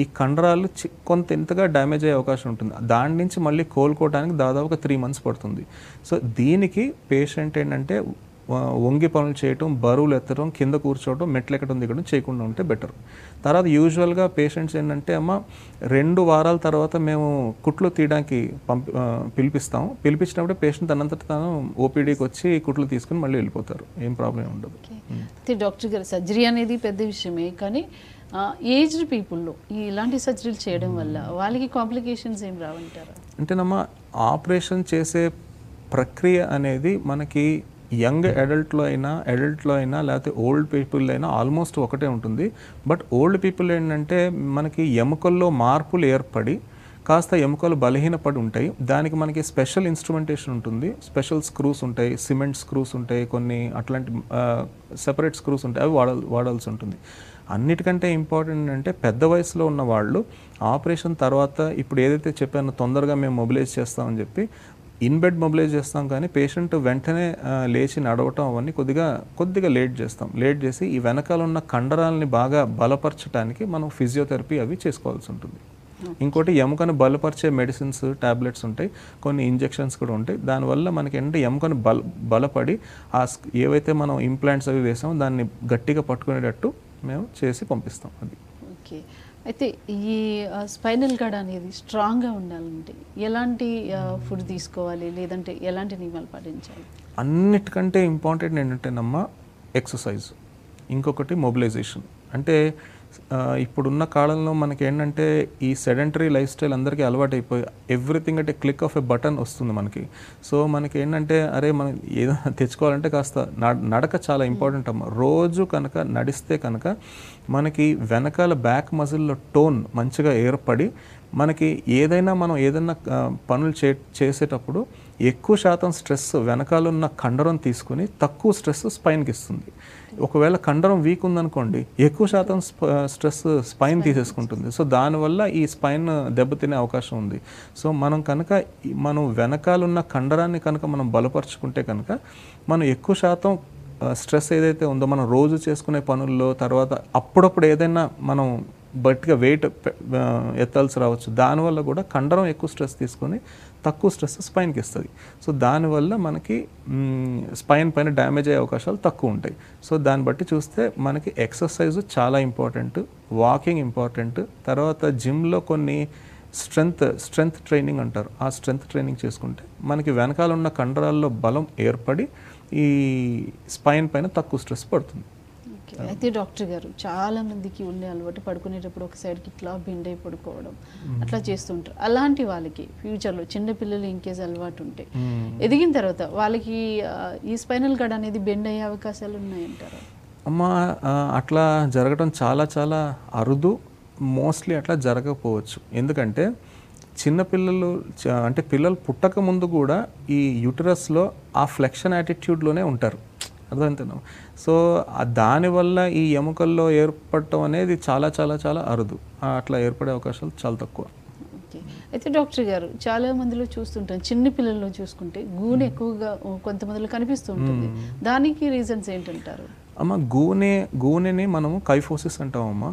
ఈ కండరాలు కొంత ఎంతగా డ్యామేజ్ అయ్యే అవకాశం ఉంటుంది. దాని నుంచి మళ్ళీ కోలుకోవడానికి దాదాపుగా 3 months పడుతుంది. సో దీనికి పేషెంట్ ఏంటంటే వంగి పనులు చేయటం, బరువులు ఎత్తడం, కింద కూర్చోవడం, మెట్లు ఎక్కడం దిగడం చేయకుండా ఉంటే బెటర్. తర్వాత యూజువల్గా పేషెంట్స్ ఏంటంటే అమ్మ 2 వారాల తర్వాత మేము కుట్లు తీయడానికి పిలిపిస్తాం. పిలిపించినప్పుడే పేషెంట్ తనంతట తాను ఓపీడీకి వచ్చి కుట్లు తీసుకుని మళ్ళీ వెళ్ళిపోతారు. ఏం ప్రాబ్లం ఉండదు. అయితే డాక్టర్ గారు, సర్జరీ అనేది పెద్ద విషయమే, కానీ ఏజ్డ్ పీపుల్లో ఇలాంటి సర్జరీలు చేయడం వల్ల వాళ్ళకి కాంప్లికేషన్స్ ఏం రావంటారా? అంటేనమ్మా ఆపరేషన్ చేసే ప్రక్రియ అనేది మనకి యంగ్ అడల్ట్లో అయినా లేకపోతే ఓల్డ్ పీపుల్ అయినా ఆల్మోస్ట్ ఒకటే ఉంటుంది. బట్ ఓల్డ్ పీపుల్ ఏంటంటే మనకి ఎముకల్లో మార్పులు ఏర్పడి కాస్త ఎముకలు బలహీనపడి ఉంటాయి. దానికి మనకి స్పెషల్ ఇన్స్ట్రుమెంటేషన్ ఉంటుంది, స్పెషల్ స్క్రూస్ ఉంటాయి, సిమెంట్ స్క్రూస్ ఉంటాయి, కొన్ని అట్లాంటి సెపరేట్ స్క్రూస్ ఉంటాయి, అవి వాడాల్సి ఉంటుంది. అన్నిటికంటే ఇంపార్టెంట్ అంటే పెద్ద వయసులో ఉన్న వాళ్ళు ఆపరేషన్ తర్వాత ఇప్పుడు ఏదైతే చెప్పానో తొందరగా మేము మొబిలైజ్ చేస్తామని చెప్పి ఇన్ బెడ్ మొబిలైజ్ చేస్తాం కానీ పేషెంట్ వెంటనే లేచి నడవటం అవన్నీ కొద్దిగా లేట్ చేస్తాం. లేట్ చేసి ఈ వెనకాల ఉన్న కండరాలని బాగా బలపరచడానికి మనం ఫిజియోథెరపీ అవి చేసుకోవాల్సి ఉంటుంది. ఇంకోటి ఎముకను బలపరిచే మెడిసిన్స్, టాబ్లెట్స్ ఉంటాయి, కొన్ని ఇంజెక్షన్స్ కూడా ఉంటాయి. దానివల్ల మనకి ఏంటంటే ఎముకను బలపడి ఏవైతే మనం ఇంప్లాంట్స్ అవి వేసామో దాన్ని గట్టిగా పట్టుకునేటట్టు మేము చేసి పంపిస్తాం. అది ఓకే. అయితే ఈ స్పైనల్ కార్డ్ అనేది స్ట్రాంగ్గా ఉండాలంటే ఎలాంటి ఫుడ్ తీసుకోవాలి, లేదంటే ఎలాంటి నియమాలు పాటించాలి? అన్నిటికంటే ఇంపార్టెంట్ ఏంటంటేనమ్మా ఎక్సర్సైజ్, ఇంకొకటి మొబిలైజేషన్. అంటే ఇప్పుడున్న కాలంలో మనకి ఏంటంటే ఈ సెడెంటరీ లైఫ్ స్టైల్ అందరికీ అలవాటు అయిపోయి ఎవ్రీథింగ్ అంటే క్లిక్ ఆఫ్ ఎ బటన్ వస్తుంది మనకి. సో మనకి ఏంటంటే అరే మనం ఏదైనా తెచ్చుకోవాలంటే కాస్త నడక చాలా ఇంపార్టెంట్ అమ్మ. రోజు కనుక నడిస్తే కనుక మనకి వెనకాల బ్యాక్ మజిల్లో టోన్ మంచిగా ఏర్పడి మనకి మనం ఏదైనా పనులు చేసేటప్పుడు ఎక్కువ శాతం స్ట్రెస్ వెనకాల ఉన్న కండరం తీసుకుని తక్కువ స్ట్రెస్ స్పైన్కి ఇస్తుంది. ఒకవేళ కండరం వీక్ ఉందనుకోండి ఎక్కువ శాతం స్ట్రెస్ స్పైన్ తీసేసుకుంటుంది. సో దానివల్ల ఈ స్పైన్ దెబ్బతినే అవకాశం ఉంది. సో మనం వెనకాల ఉన్న కండరాన్ని కనుక మనం బలపరుచుకుంటే కనుక మనం ఎక్కువ శాతం స్ట్రెస్ ఏదైతే ఉందో మనం రోజు చేసుకునే పనుల్లో, తర్వాత అప్పుడప్పుడు ఏదైనా మనం బట్టిగా వెయిట్ ఎత్తాల్సి రావచ్చు, దానివల్ల కూడా కండరం ఎక్కువ స్ట్రెస్ తీసుకొని తక్కువ స్ట్రెస్ స్పైన్కి ఇస్తుంది. సో దానివల్ల మనకి స్పైన్ పైన డ్యామేజ్ అయ్యే అవకాశాలు తక్కువ ఉంటాయి. సో దాన్ని బట్టి చూస్తే మనకి ఎక్సర్సైజ్ చాలా ఇంపార్టెంట్, వాకింగ్ ఇంపార్టెంట్, తర్వాత జిమ్లో కొన్ని స్ట్రెంగ్త్ ట్రైనింగ్ అంటారు, ఆ స్ట్రెంగ్త్ ట్రైనింగ్ చేసుకుంటే మనకి వెనకాల ఉన్న కండరాల్లో బలం ఏర్పడి ఈ స్పైన్ పైన తక్కువ స్ట్రెస్ పడుతుంది. అయితే డాక్టర్ గారు, చాలా మందికి ఉండే అలవాటు పడుకునేటప్పుడు ఒక సైడ్కి ఇట్లా బెండ్ అయి పడుకోవడం అట్లా చేస్తుంటారు. అలాంటి వాళ్ళకి ఫ్యూచర్లో చిన్నపిల్లలు ఇంకేస్ అలవాటు ఉంటే ఎదిగిన తర్వాత వాళ్ళకి ఈ స్పైనల్ కార్డ్ అనేది బెండ్ అయ్యే అవకాశాలు ఉన్నాయంటారు? అమ్మ అట్లా జరగడం చాలా చాలా అరుదు. మోస్ట్లీ అట్లా జరగకపోవచ్చు. ఎందుకంటే చిన్నపిల్లలు అంటే పిల్లలు పుట్టక ముందు కూడా ఈ యూటరస్లో ఆ ఫ్లెక్షన్ యాటిట్యూడ్లోనే ఉంటారు, అర్థమవుతున్నాం. సో దానివల్ల ఈ ఎముకల్లో ఏర్పడటం అనేది చాలా చాలా చాలా అరుదు. అట్లా ఏర్పడే అవకాశాలు చాలా తక్కువ. ఓకే. అయితే డాక్టర్ గారు, చాలా మందిలో చూస్తుంటాం, చిన్న పిల్లల్లో చూసుకుంటే గూనె ఎక్కువగా కొంతమందిలో కనిపిస్తూ ఉంటుంది. దానికి రీజన్స్ ఏంటంటారు? అమ్మ గూనెని మనము కైఫోసిస్ అంటామమ్మా.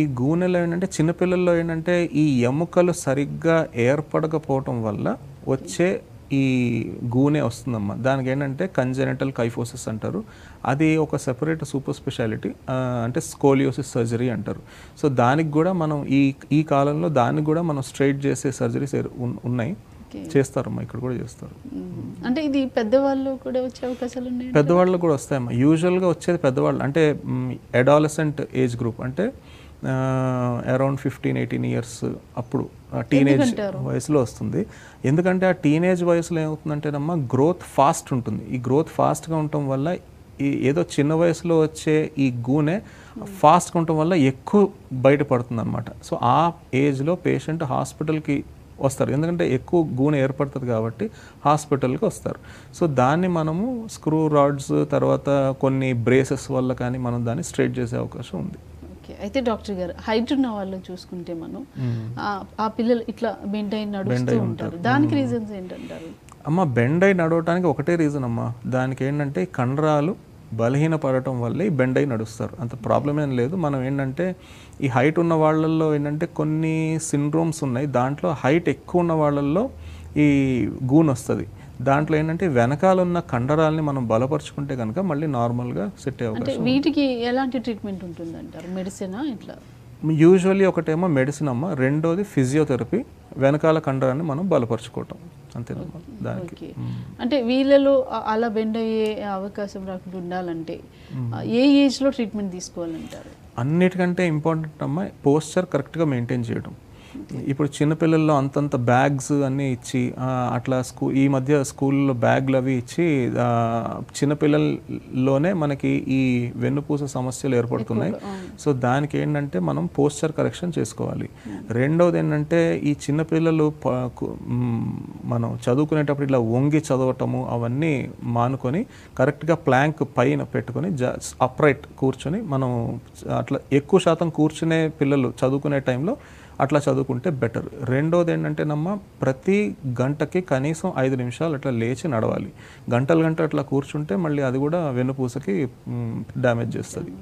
ఈ గూనెలో ఏంటంటే చిన్నపిల్లల్లో ఏంటంటే ఈ ఎముకలు సరిగ్గా ఏర్పడకపోవటం వల్ల వచ్చే ఈ గూనె వస్తుందమ్మా. దానికి ఏంటంటే కంజెనిటల్ కైఫోసిస్ అంటారు. అది ఒక సెపరేట్ సూపర్ స్పెషాలిటీ, అంటే స్కోలియోసిస్ సర్జరీ అంటారు. సో దానికి కూడా మనం ఈ కాలంలో దానికి కూడా మనం స్ట్రైట్ చేసే సర్జరీస్ ఉన్నాయి, చేస్తారమ్మా, ఇక్కడ కూడా చేస్తారు. అంటే ఇది పెద్దవాళ్ళు కూడా వచ్చే అవకాశాలు ఉన్నాయి? పెద్దవాళ్ళు కూడా వస్తాయమ్మా. యూజువల్గా వచ్చేది పెద్దవాళ్ళు, అంటే అడాలసెంట్ ఏజ్ గ్రూప్, అంటే అరౌండ్ 15-18 ఇయర్స్, అప్పుడు టీనేజ్ వయసులో వస్తుంది. ఎందుకంటే ఆ టీనేజ్ వయసులో ఏమవుతుందంటేనమ్మా గ్రోత్ ఫాస్ట్ ఉంటుంది. ఈ గ్రోత్ ఫాస్ట్గా ఉండటం వల్ల ఏదో చిన్న వయసులో వచ్చే ఈ గూనె ఫాస్ట్గా ఉండటం వల్ల ఎక్కువ బయటపడుతుంది అనమాట. సో ఆ ఏజ్లో పేషెంట్ హాస్పిటల్కి వస్తారు, ఎందుకంటే ఎక్కువ గూనె ఏర్పడుతుంది కాబట్టి హాస్పిటల్కి వస్తారు. సో దాన్ని మనము స్క్రూ రాడ్స్, తర్వాత కొన్ని బ్రేసెస్ వల్ల కానీ మనం దాన్ని స్ట్రైట్ చేసే అవకాశం ఉంది. అయితే డాక్టర్ గారు, హైట్ ఉన్న వాళ్ళు చూసుకుంటే మనం ఆ పిల్లలు ఇట్లా బెండ్ అయి నడుస్తూ ఉంటారు, దానికి రీజన్స్ ఏంటంటారు? అమ్మ బెండ్ అయి నడవటానికి ఒకటే రీజన్ అమ్మా. దానికి ఏంటంటే కండరాలు బలహీనపడటం వల్లే ఈ బెండ్ అయి నడుస్తారు, అంత ప్రాబ్లం ఏం లేదు. మనం ఏంటంటే ఈ హైట్ ఉన్న వాళ్ళల్లో ఏంటంటే కొన్ని సిండ్రోమ్స్ ఉన్నాయి. దాంట్లో హైట్ ఎక్కువ ఉన్న వాళ్ళల్లో ఈ గూన్ వస్తుంది. దాంట్లో ఏంటంటే వెనకాల ఉన్న కండరాలని మనం బలపరుచుకుంటే కనుక మళ్ళీ నార్మల్గా సెట్ అయ్యే అవకాశం. వీటికి ఎలాంటి ట్రీట్మెంట్ ఉంటుంది అంటారు? మెడిసినా ఇట్లా? యూజువల్లీ ఒకటేమో మెడిసిన్ అమ్మ, రెండోది ఫిజియోథెరపీ, వెనకాల కండరాన్ని మనం బలపరుచుకోవటం, అంతేనమ్మా దానికి. అంటే వీళ్ళలో అలా బెండ్ అయ్యే అవకాశం రాకుండా ఉండాలంటే ఏ ఏజ్లో ట్రీట్మెంట్ తీసుకోవాలంటారు? అన్నిటికంటే ఇంపార్టెంట్ అమ్మ పోస్చర్ కరెక్ట్గా మెయింటైన్ చేయడం. ఇప్పుడు చిన్నపిల్లల్లో అంతంత బ్యాగ్స్ అన్నీ ఇచ్చి అట్లా ఈ మధ్య స్కూల్లో బ్యాగ్లు అవి ఇచ్చి చిన్నపిల్లల్లోనే మనకి ఈ వెన్నుపూస సమస్యలు ఏర్పడుతున్నాయి. సో దానికి ఏంటంటే మనం పోస్చర్ కరెక్షన్ చేసుకోవాలి. రెండవది ఏంటంటే ఈ చిన్నపిల్లలు మనం చదువుకునేటప్పుడు ఇట్లా వంగి చదవటము అవన్నీ మానుకొని కరెక్ట్గా ప్లాంక్ పైన పెట్టుకొని అప్రైట్ కూర్చొని మనం అట్లా ఎక్కువ శాతం కూర్చునే పిల్లలు చదువుకునే టైంలో అట్లా చదువుకుంటే బెటర్. రెండోది ఏంటంటేనమ్మా ప్రతి గంటకి కనీసం 5 నిమిషాలు అట్లా లేచి నడవాలి. గంటలు అట్లా కూర్చుంటే మళ్ళీ అది కూడా వెన్నుపూసకి డ్యామేజ్ చేస్తుంది.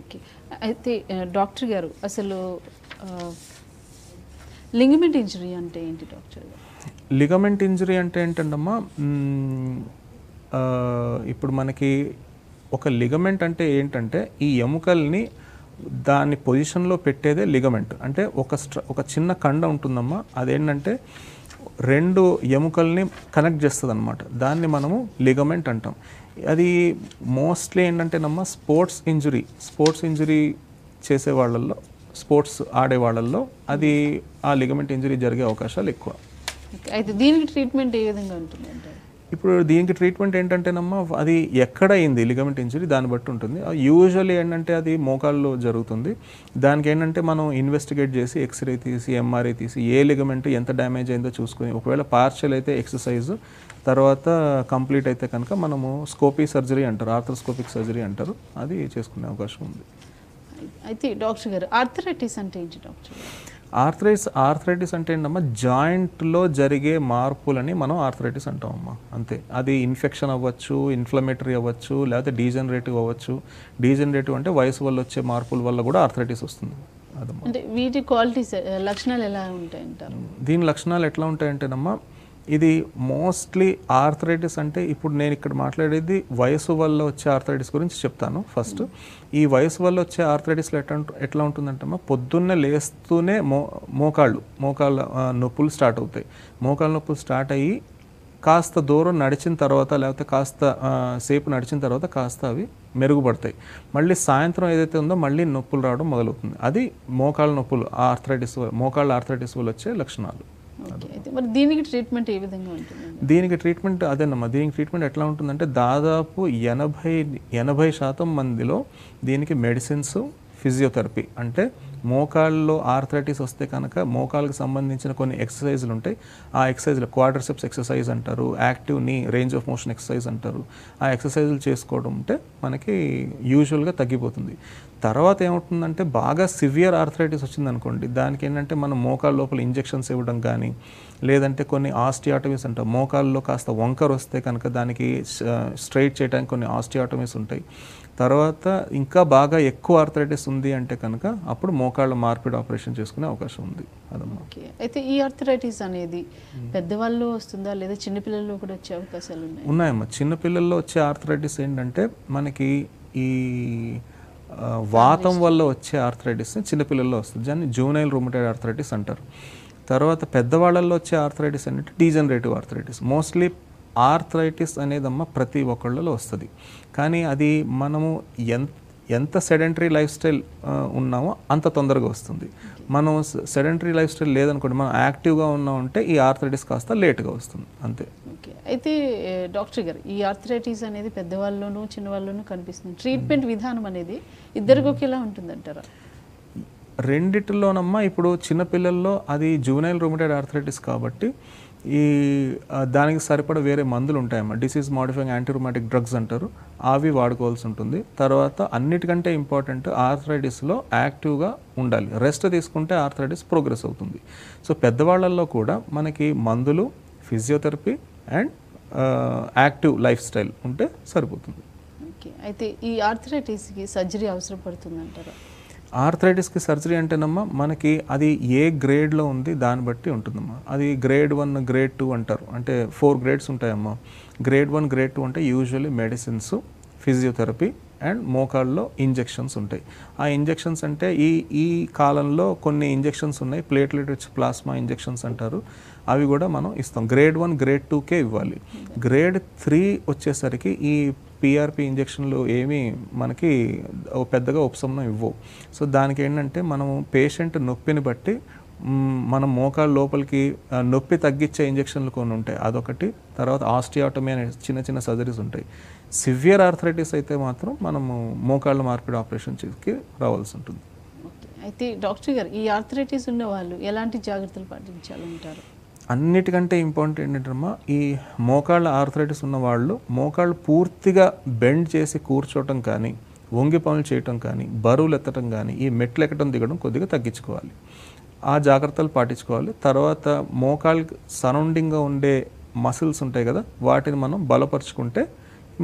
ఓకే, అయితే డాక్టర్ గారు అసలు లిగమెంట్ ఇంజరీ అంటే ఏంటి డాక్టర్ గారు? లిగమెంట్ ఇంజరీ అంటే ఏంటంటమ్మా, ఇప్పుడు మనకి ఒక లిగమెంట్ అంటే ఏంటంటే ఈ ఎముకల్ని దాని పొజిషన్లో పెట్టేదే లిగమెంట్. అంటే ఒక చిన్న కండ ఉంటుందమ్మా, అదేంటంటే 2 ఎముకల్ని కనెక్ట్ చేస్తుంది అనమాట. దాన్ని మనము లిగమెంట్ అంటాం. అది మోస్ట్లీ ఏంటంటేనమ్మా స్పోర్ట్స్ ఇంజరీ చేసే వాళ్ళల్లో, స్పోర్ట్స్ ఆడే వాళ్ళల్లో అది ఆ లిగమెంట్ ఇంజరీ జరిగే అవకాశాలు ఎక్కువ. అయితే దీనికి ట్రీట్మెంట్ ఏ విధంగా ఉంటుంది అంటే? ఇప్పుడు దీనికి ట్రీట్మెంట్ ఏంటంటేనమ్మా అది ఎక్కడ అయింది లిగమెంట్ ఇంజరీ దాన్ని బట్టి ఉంటుంది. యూజువల్లీ ఏంటంటే అది మోకాల్లో జరుగుతుంది. దానికి ఏంటంటే మనం ఇన్వెస్టిగేట్ చేసి ఎక్స్రే తీసి ఎంఆర్ఐ తీసి ఏ లిగమెంట్ ఎంత డ్యామేజ్ అయిందో చూసుకుని, ఒకవేళ పార్షియల్ అయితే ఎక్సర్సైజ్, తర్వాత కంప్లీట్ అయితే కనుక మనము స్కోపీ సర్జరీ అంటారు, ఆర్థ్రోస్కోపిక్ సర్జరీ అంటారు, అది చేసుకునే అవకాశం ఉంది. అయితే డాక్టర్ గారు ఆర్థరైటిస్ అంటే ఏంటి డాక్టర్ గారు? ఆర్థరైటిస్ అంటే ఏంటమ్మా జాయింట్లో జరిగే మార్పులని మనం ఆర్థరైటిస్ అంటామమ్మా, అంతే. అది ఇన్ఫెక్షన్ అవ్వచ్చు, ఇన్ఫ్లమేటరీ అవ్వచ్చు, లేకపోతే డీజనరేటివ్ అవ్వచ్చు. డీజనరేటివ్ అంటే వయసు వల్ల వచ్చే మార్పుల వల్ల కూడా ఆర్థరైటిస్ వస్తుంది. అదమ్మా. అంటే వీటి క్వాలిటీస్ లక్షణాలు ఎలా ఉంటాయంటారు? దీని లక్షణాలు ఎట్లా ఉంటాయంటేనమ్మా, ఇది మోస్ట్లీ ఆర్థరైటిస్ అంటే ఇప్పుడు నేను ఇక్కడ మాట్లాడేది వయసు వల్ల వచ్చే ఆర్థరైటిస్ గురించి చెప్తాను ఫస్ట్. ఈ వయసు వల్ల వచ్చే ఆర్థరైటిస్లో ఎట్లా ఉంటుందంటమ్మా, పొద్దున్నే లేస్తూనే మోకాళ్ళ నొప్పులు స్టార్ట్ అవుతాయి. మోకాళ్ళ నొప్పులు స్టార్ట్ అయ్యి కాస్త దూరం నడిచిన తర్వాత, లేకపోతే కాస్త సేపు నడిచిన తర్వాత కాస్త అవి మెరుగుపడతాయి. మళ్ళీ సాయంత్రం ఏదైతే ఉందో మళ్ళీ నొప్పులు రావడం మొదలవుతుంది. అది మోకాళ్ళ నొప్పులు, మోకాళ్ళ ఆర్థరైటిస్ వల్ల వచ్చే లక్షణాలు. అయితే మరి దీనికి ట్రీట్మెంట్ ఏ విధంగా ఉంటుంది? దీనికి ట్రీట్మెంట్ అదేనమ్మా, దీనికి ట్రీట్మెంట్ ఎట్లా ఉంటుందంటే దాదాపు 80% మందిలో దీనికి మెడిసిన్స్, ఫిజియోథెరపీ, అంటే మోకాళ్ళలో ఆర్థరైటిస్ వస్తే కనుక మోకాళ్ళకి సంబంధించిన కొన్ని ఎక్సర్సైజులు ఉంటాయి. ఆ ఎక్సర్సైజ్లు క్వాడ్రిసెప్స్ ఎక్సర్సైజ్ అంటారు, యాక్టివ్ నీ రేంజ్ ఆఫ్ మోషన్ ఎక్సర్సైజ్ అంటారు. ఆ ఎక్సర్సైజులు చేసుకోవడం ఉంటే మనకి యూజువల్గా తగ్గిపోతుంది. తర్వాత ఏమవుతుందంటే బాగా సివియర్ ఆర్థరైటిస్ వచ్చిందనుకోండి, దానికి ఏంటంటే మనం మోకాళ్ళ లోపల ఇంజెక్షన్స్ ఇవ్వడం కానీ, లేదంటే కొన్ని ఆస్టియాటమీస్ అంటాం. మోకాళ్ళలో కాస్త వంకర్ వస్తే కనుక దానికి స్ట్రైట్ చేయడానికి కొన్ని ఆస్టియాటమీస్ ఉంటాయి. తర్వాత ఇంకా బాగా ఎక్కువ ఆర్థరైటిస్ ఉంది అంటే కనుక అప్పుడు మోకాళ్ళ మార్పిడి ఆపరేషన్ చేసుకునే అవకాశం ఉంది. అదమ్మా. ఓకే, అయితే ఈ ఆర్థరైటిస్ అనేది పెద్దవాళ్ళు వస్తుందా లేదా చిన్నపిల్లల్లో కూడా వచ్చే అవకాశాలు ఉన్నాయమ్మా. చిన్నపిల్లల్లో వచ్చే ఆర్థరైటిస్ ఏంటంటే మనకి ఈ వాతం వల్ల వచ్చే ఆర్థరైటిస్ చిన్నపిల్లల్లో వస్తుంది, దాన్ని జూనైల్ రూమటైడ్ ఆర్థరైటిస్ అంటారు. తర్వాత పెద్దవాళ్ళల్లో వచ్చే ఆర్థరైటిస్ అంటే డీజనరేటివ్ ఆర్థరైటిస్. మోస్ట్లీ ఆర్థరైటిస్ అనేదమ్మా ప్రతి ఒక్కళ్ళలో వస్తుంది, కానీ అది మనము ఎంత సెడెంటరీ లైఫ్ స్టైల్ ఉన్నామో అంత తొందరగా వస్తుంది. మనం సెడెంటరీ లైఫ్ స్టైల్ లేదనుకోండి, మనం యాక్టివ్గా ఉన్నామంటే ఈ ఆర్థరైటిస్ కాస్త లేట్గా వస్తుంది, అంతే. ఓకే, అయితే డాక్టర్ గారు ఈ ఆర్థరైటిస్ అనేది పెద్దవాళ్ళలోనూ చిన్నవాళ్ళలోనూ కనిపిస్తుంది. ట్రీట్మెంట్ విధానం అనేది ఇద్దరికి ఒకేలా ఉంటుందంటారా? రెండిటిలోనమ్మా ఇప్పుడు చిన్నపిల్లల్లో అది జూనైల్ రూమటైడ్ ఆర్థరైటిస్ కాబట్టి దానికి సరిపడా వేరే మందులు ఉంటాయమ్మా, డిసీజ్ మాడిఫైయింగ్ యాంటీ రూమాటిక్ డ్రగ్స్ అంటారు, అవి వాడుకోవాల్సి ఉంటుంది. తర్వాత అన్నిటికంటే ఇంపార్టెంట్ ఆర్థరైటిస్లో యాక్టివ్గా ఉండాలి. రెస్ట్ తీసుకుంటే ఆర్థరైటిస్ ప్రోగ్రెస్ అవుతుంది. సో పెద్దవాళ్ళల్లో కూడా మనకి మందులు, physiotherapy and active life style ఉంటే సరిపోతుంది. ఓకే, అయితే ఈ ఆర్థరైటిస్కి సర్జరీ అవసరం పడుతుందంటారా? ఆర్థరైటిస్కి సర్జరీ అంటేనమ్మా మనకి అది ఏ గ్రేడ్లో ఉంది దాన్ని బట్టి ఉంటుందమ్మా. అది గ్రేడ్ 1, గ్రేడ్ 2 అంటారు, అంటే 4 గ్రేడ్స్ ఉంటాయమ్మా. గ్రేడ్ 1, గ్రేడ్ 2 అంటే యూజువల్లీ మెడిసిన్స్, ఫిజియోథెరపీ అండ్ మోకాళ్ళలో ఇంజెక్షన్స్ ఉంటాయి. ఆ ఇంజెక్షన్స్ అంటే ఈ కాలంలో కొన్ని ఇంజెక్షన్స్ ఉన్నాయి, ప్లేట్లెట్ రిచ్ ప్లాస్మా ఇంజెక్షన్స్ అంటారు, అవి కూడా మనం ఇస్తాం. గ్రేడ్ 1, గ్రేడ్ 2కే ఇవ్వాలి. గ్రేడ్ 3 వచ్చేసరికి ఈ పిఆర్పి ఇంజెక్షన్లు ఏమీ మనకి పెద్దగా ఉపశమనం ఇవ్వవు. సో దానికి ఏంటంటే మనము పేషెంట్ నొప్పిని బట్టి మనం మోకాళ్ళ లోపలికి నొప్పి తగ్గించే ఇంజెక్షన్లు కొన్ని ఉంటాయి, అదొకటి. తర్వాత ఆస్టియాటమీ అనే చిన్న సర్జరీస్ ఉంటాయి. సివియర్ ఆర్థరైటిస్ అయితే మాత్రం మనము మోకాళ్ళ మార్పిడి ఆపరేషన్ చేసి రావాల్సి ఉంటుంది. అయితే డాక్టర్ గారు ఈ ఆర్థరైటిస్ ఉన్న వాళ్ళు ఎలాంటి జాగ్రత్తలు పాటించాలంటారు? అన్నిటికంటే ఇంపార్టెంట్ ఏంటంటమ్మా, ఈ మోకాళ్ళ ఆర్థరైటిస్ ఉన్న వాళ్ళు మోకాళ్ళు పూర్తిగా బెండ్ చేసి కూర్చోవటం కానీ, వంగి పనులు చేయటం కానీ, బరువులు ఎత్తడం కానీ, ఈ మెట్లు ఎక్కడం దిగడం కొద్దిగా తగ్గించుకోవాలి. ఆ జాగ్రత్తలు పాటించుకోవాలి. తర్వాత మోకాళ్ళకి సరౌండింగ్గా ఉండే మసిల్స్ ఉంటాయి కదా, వాటిని మనం బలపరుచుకుంటే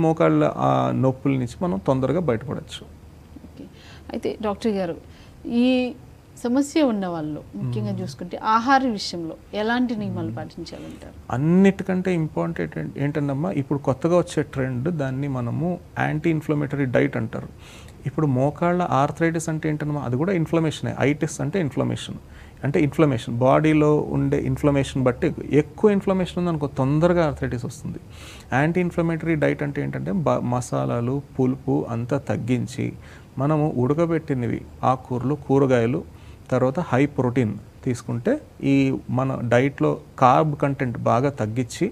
మోకాళ్ళ ఆ నొప్పుల నుంచి మనం తొందరగా బయటపడవచ్చు. ఓకే. అయితే డాక్టర్ గారు, ఈ సమస్య ఉన్న వాళ్ళు ముఖ్యంగా చూసుకుంటే ఆహార విషయంలో ఎలాంటి నియమాలు పాటించాలంటారు? అన్నిటికంటే ఇంపార్టెంట్ ఏంటన్నమ్మా, ఇప్పుడు కొత్తగా వచ్చే ట్రెండ్, దాన్ని మనము యాంటీ ఇన్ఫ్లమేటరీ డైట్ అంటారు. ఇప్పుడు మోకాళ్ళ ఆర్థరైటిస్ అంటే ఏంటన్నమా, అది కూడా ఇన్ఫ్లమేషనే. ఐటిస్ అంటే ఇన్ఫ్లమేషన్, అంటే ఇన్ఫ్లమేషన్ బాడీలో ఉండే ఇన్ఫ్లమేషన్ బట్టి ఎక్కువ ఇన్ఫ్లమేషన్ ఉందనుకో తొందరగా ఆర్థరైటిస్ వస్తుంది. యాంటీ ఇన్ఫ్లమేటరీ డైట్ అంటే ఏంటంటే మసాలాలు, పులుపు అంతా తగ్గించి మనము ఉడకబెట్టినవి, ఆకుకూరలు, కూరగాయలు, తర్వాత హై ప్రోటీన్ తీసుకుంటే ఈ మన డైట్లో కార్బ్ కంటెంట్ బాగా తగ్గించి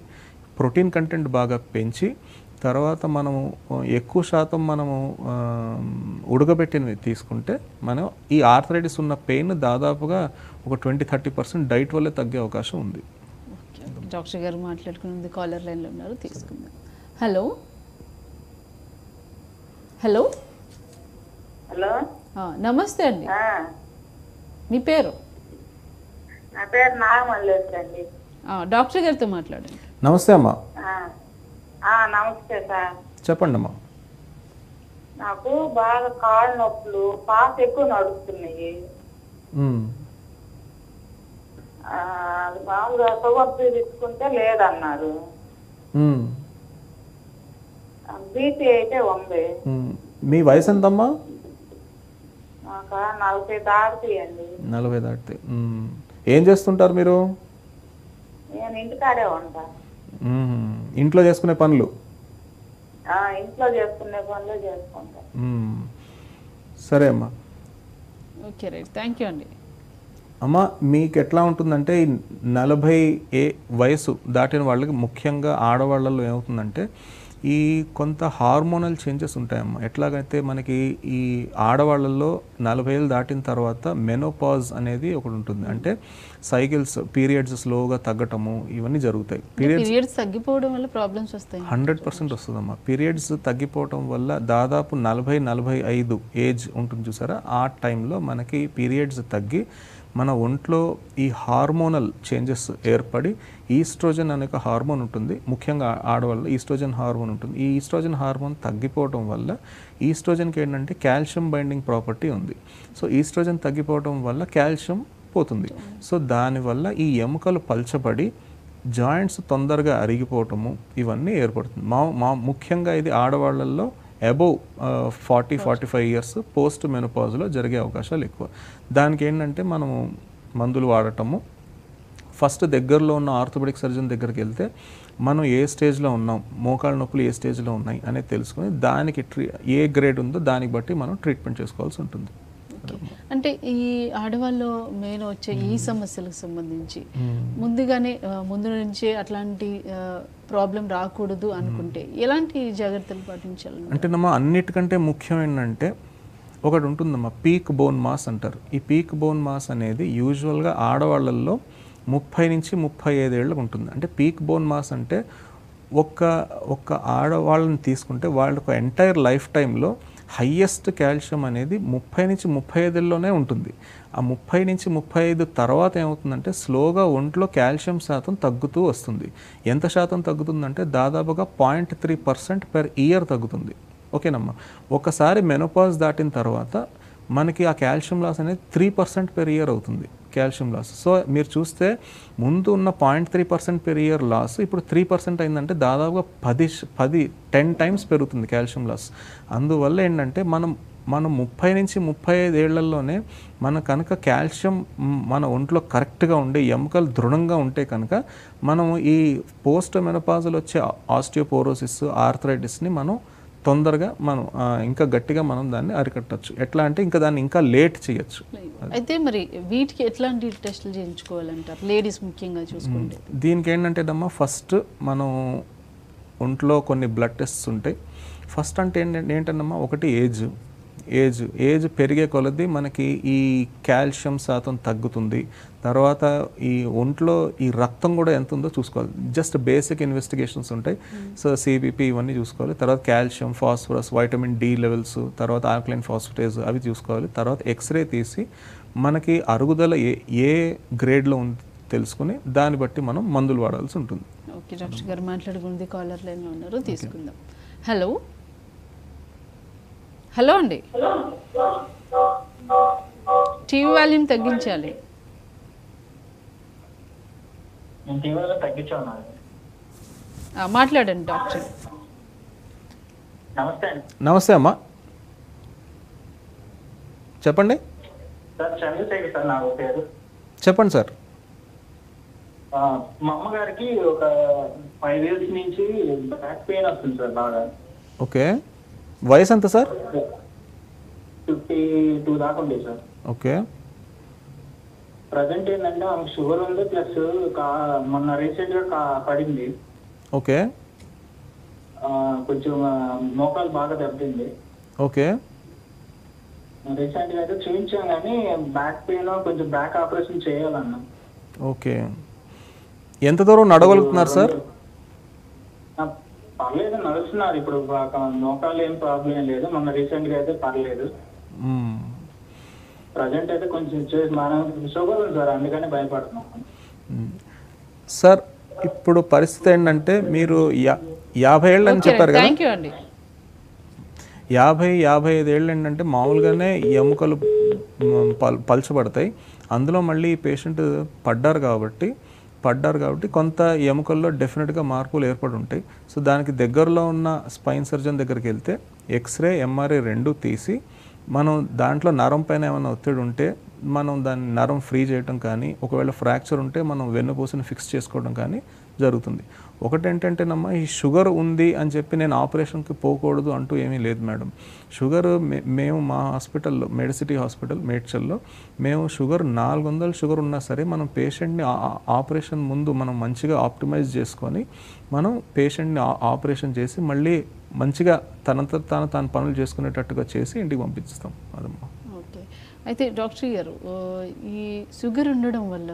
ప్రోటీన్ కంటెంట్ బాగా పెంచి తర్వాత మనము ఎక్కువ శాతం మనము ఉడకబెట్టినవి తీసుకుంటే మనం ఈ ఆర్థరైటిస్ ఉన్న పెయిన్ దాదాపుగా ఒక 20-30% డైట్ వల్లే తగ్గే అవకాశం ఉంది. ఓకే. డాక్టర్ గారు మాట్లాడుకున్నది కాలర్ లైన్లో ఉన్నారు, తీసుకుందాం. హలో హలో హలో, నమస్తే అండి, మీ పేరు? నా పేరు నాగమల్లేశ్వరి అండి. డాక్టర్ గారితో మాట్లాడండి. నమస్తే అమ్మా. నమస్తే సార్. చెప్పండి అమ్మా. నాకు బాగా కాళ్ళు నొప్పులు, పాస్ ఎక్కువ నడుస్తున్నాయి. అది మామూలుగా షుగర్ తీసుకుంటే లేదన్నారు. బీపీ అయితే ఉంది. మీ వయసు ఎంతమ్మా? నాకు 40 దాటుతాయండి. 40 దాటితే. ఏం చేస్తుంటారు మీరు? నేను ఇంటికాడే ఉంటా. ఇంట్లో చేసుకునే పనులు? ఇంట్లో చేసుకునే పనులు చేసుకుంటా. సరే అమ్మా. ఓకే, రైట్, థ్యాంక్ యూ అండి. అమ్మ, మీకు ఎట్లా ఉంటుందంటే ఈ 40 వయసు దాటిన వాళ్ళకి, ముఖ్యంగా ఆడవాళ్ళలో ఏమవుతుందంటే ఈ కొంత హార్మోనల్ చేంజెస్ ఉంటాయమ్మా. ఎట్లాగైతే మనకి ఈ ఆడవాళ్ళల్లో 40 ఏళ్ళు దాటిన తర్వాత మెనోపాజ్ అనేది ఒకటి ఉంటుంది. అంటే సైకిల్స్, పీరియడ్స్ స్లోగా తగ్గటము, ఇవన్నీ జరుగుతాయి. పీరియడ్స్ తగ్గిపోవడం వల్ల ప్రాబ్లమ్స్ వస్తాయి. 100% వస్తుందమ్మా. పీరియడ్స్ తగ్గిపోవటం వల్ల దాదాపు 40-45 ఏజ్ ఉంటుంది చూసారా, ఆ టైంలో మనకి పీరియడ్స్ తగ్గి మన ఒంట్లో ఈ హార్మోనల్ చేంజెస్ ఏర్పడి ఈస్ట్రోజన్ అనే ఒక హార్మోన్ ఉంటుంది. ముఖ్యంగా ఆడవాళ్ళు ఈస్ట్రోజన్ హార్మోన్ ఉంటుంది. ఈ ఈస్ట్రోజన్ హార్మోన్ తగ్గిపోవడం వల్ల ఈస్ట్రోజన్కి ఏంటంటే కాల్షియం బైండింగ్ ప్రాపర్టీ ఉంది. సో ఈస్ట్రోజన్ తగ్గిపోవడం వల్ల కాల్షియం పోతుంది. సో దానివల్ల ఈ ఎముకలు పల్చబడి జాయింట్స్ తొందరగా అరిగిపోవటము ఇవన్నీ ఏర్పడుతుంది. ముఖ్యంగా ఇది ఆడవాళ్ళల్లో అబోవ్ 40-45 ఇయర్స్ పోస్ట్ మెనోపాజ్లో జరిగే అవకాశాలు ఎక్కువ. దానికి ఏంటంటే మనము మందులు వాడటము, ఫస్ట్ దగ్గరలో ఉన్న ఆర్థోపెడిక్ సర్జన్ దగ్గరికి వెళ్తే మనం ఏ స్టేజ్లో ఉన్నాం, మోకాళ్ళ నొప్పులు ఏ స్టేజ్లో ఉన్నాయి అనేది తెలుసుకొని దానికి ఏ గ్రేడ్ ఉందో దానికి బట్టి మనం ట్రీట్మెంట్ చేసుకోవాల్సి ఉంటుంది. అంటే ఈ ఆడవాళ్ళు మెయిన్ వచ్చే ఈ సమస్యలకు సంబంధించి ముందుగానే ముందు నుంచే అట్లాంటి ప్రాబ్లం రాకూడదు అనుకుంటే ఎలాంటి జాగ్రత్తలు పాటించాలి? అంటే అన్నిటికంటే ముఖ్యం ఏంటంటే ఒకటి ఉంటుందమ్మా, పీక్ బోన్ మాస్ అంటారు. ఈ పీక్ బోన్ మాస్ అనేది యూజువల్గా ఆడవాళ్ళల్లో 30-35 ఏళ్ళకు ఉంటుంది. అంటే పీక్ బోన్ మాస్ అంటే ఒక్క ఆడవాళ్ళని తీసుకుంటే వాళ్ళకు ఎంటైర్ లైఫ్ టైంలో హయ్యెస్ట్ కాల్షియం అనేది 30-35 ఏళ్ళలోనే ఉంటుంది. ఆ 30-35 తర్వాత ఏమవుతుందంటే స్లోగా ఒంట్లో కాల్షియం శాతం తగ్గుతూ వస్తుంది. ఎంత శాతం తగ్గుతుందంటే దాదాపుగా 0.3% per year తగ్గుతుంది. ఓకేనమ్మా. ఒకసారి మెనోపాజ్ దాటిన తర్వాత మనకి ఆ కాల్షియం లాస్ అనేది 3% per year అవుతుంది కాల్షియం లాస్. సో మీరు చూస్తే ముందు ఉన్న 0.3% per year లాస్ ఇప్పుడు 3% అయిందంటే దాదాపుగా 10 times పెరుగుతుంది కాల్షియం లాస్. అందువల్ల ఏంటంటే మనం 30-35 ఏళ్లలోనే మన కనుక కాల్షియం మన ఒంట్లో కరెక్ట్గా ఉండే ఎముకలు దృఢంగా ఉంటే కనుక మనము ఈ పోస్ట్ మెనోపాజ్లో వచ్చే ఆస్టియోపోరోసిస్, ఆర్థరైటిస్ని మనం తొందరగా మనం ఇంకా గట్టిగా మనం దాన్ని అరికట్టచ్చు. ఎట్లా అంటే ఇంకా దాన్ని ఇంకా లేట్ చేయొచ్చు. అయితే మరి వీటికి ఎట్లాంటి టెస్టులు చేయించుకోవాలంటారు లేడీస్ ముఖ్యంగా చూసుకుంటే? దీనికి ఏంటంటేనమ్మా, ఫస్ట్ మనం ఒంట్లో కొన్ని బ్లడ్ టెస్ట్స్ ఉంటాయి. ఫస్ట్ అంటే ఏంటన్నమ్మా, ఒకటి ఏజ్, ఏజ్ పెరిగే కొలది మనకి ఈ కాల్షియం శాతం తగ్గుతుంది. తర్వాత ఈ ఒంట్లో ఈ రక్తం కూడా ఎంత ఉందో చూసుకోవాలి. జస్ట్ బేసిక్ ఇన్వెస్టిగేషన్స్ ఉంటాయి. సో సిబిపి ఇవన్నీ చూసుకోవాలి. తర్వాత calcium, phosphorus, vitamin D levels, తర్వాత ఆల్కలైన్ ఫాస్ఫేటేజ్ అవి చూసుకోవాలి. తర్వాత ఎక్స్రే తీసి మనకి అరుగుదల ఏ గ్రేడ్లో ఉంది తెలుసుకుని దాన్ని బట్టి మనం మందులు వాడాల్సి ఉంటుంది. ఓకే డాక్టర్ గారు, మాట్లాడుకుంది కాలర్ లైన్లో ఉన్నారు, తీసుకుందాం. హలో హలో అండి, టీవీ వాల్యూమ్ తగ్గించాలి. మాట్లాడండి డాక్టర్. నమస్తే అమ్మా, చెప్పండి. చెప్పండి సార్. మా అమ్మగారికి ఒక 5 years నుంచి బ్యాక్ పెయిన్ వస్తుంది సార్ బాగా. ఓకే, వయసు ఎంత సార్? 52 దాకా ఉంది సార్. ఓకే. ప్రజెంట్ ఏంటంటే ఆమెకు షుగర్ ఉంది, ప్లస్ మొన్న రీసెంట్ గా పడింది. ఓకే. కొంచెం మోకాలు బాగా దెబ్బతింది. ఓకే. రీసెంట్ గా అయితే చూపించాం కానీ బ్యాక్ పెయిన్, కొంచెం బ్యాక్ ఆపరేషన్ చేయాలన్నా. ఓకే. ఎంత దూరం నడవగలుగుతున్నారు సార్? పర్లేదు, నడుస్తున్నారు ఇప్పుడు. మోకాలు ఏం ప్రాబ్లం ఏం లేదు. మొన్న రీసెంట్ గా అయితే పర్లేదు. ప్రజెంట్ అయితే కొంచెం మనం షుగర్ ఉంది సార్, అందుకని భయపడుతున్నాం సార్. ఇప్పుడు పరిస్థితి ఏంటంటే మీరు 50 ఏళ్ళు అని చెప్పారు కదా, 55 ఏళ్ళు ఏంటంటే మామూలుగానే ఎముకలు పలచబడతాయి. అందులో మళ్ళీ పేషెంట్ పడ్డారు కాబట్టి కొంత ఎముకల్లో డెఫినెట్గా మార్పులు ఏర్పడి ఉంటాయి. సో దానికి దగ్గరలో ఉన్న స్పైన్ సర్జన్ దగ్గరికి వెళ్తే ఎక్స్రే, ఎంఆర్ఐ రెండు తీసి మనం దాంట్లో నరం పైన ఏమైనా ఒత్తిడి ఉంటే మనం దాన్ని నరం ఫ్రీ చేయడం కానీ, ఒకవేళ ఫ్రాక్చర్ ఉంటే మనం వెన్నుపూసని ఫిక్స్ చేసుకోవడం కానీ జరుగుతుంది. ఒకటేంటంటేనమ్మా, ఈ షుగర్ ఉంది అని చెప్పి నేను ఆపరేషన్కి పోకూడదు అంటూ ఏమీ లేదు మేడం. షుగర్ మేము మా హాస్పిటల్లో, మెడిసిటీ హాస్పిటల్ మేడ్చల్లో, మేము షుగర్ 400 షుగర్ ఉన్నా సరే మనం పేషెంట్ని ఆపరేషన్ ముందు మనం మంచిగా ఆప్టిమైజ్ చేసుకొని మనం పేషెంట్ని ఆపరేషన్ చేసి మళ్ళీ మంచిగా తనంతా తాను పనులు చేసుకునేటట్టుగా చేసి ఇంటికి పంపిస్తాం. అదమ్మా. ఓకే. అయితే డాక్టర్ గారు, ఈ షుగర్ ఉండడం వల్ల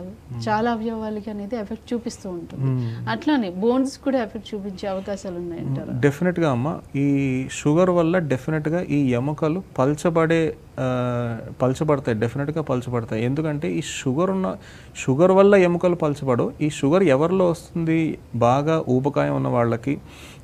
చాలా అవయవాలకి అనేది ఎఫెక్ట్ చూపిస్తూ ఉంటుంది. అట్లానే బోన్స్ కూడా ఎఫెక్ట్ చూపించే అవకాశాలు ఉన్నాయంటారా? డెఫినెట్గా అమ్మ, ఈ షుగర్ వల్ల డెఫినెట్గా ఈ ఎముకలు పలచబడతాయి. డెఫినెట్గా పలచబడతాయి. ఎందుకంటే ఈ షుగర్ వల్ల ఎముకలు పలచబడవు. ఈ షుగర్ ఎవరిలో వస్తుంది? బాగా ఊబకాయం ఉన్న వాళ్ళకి,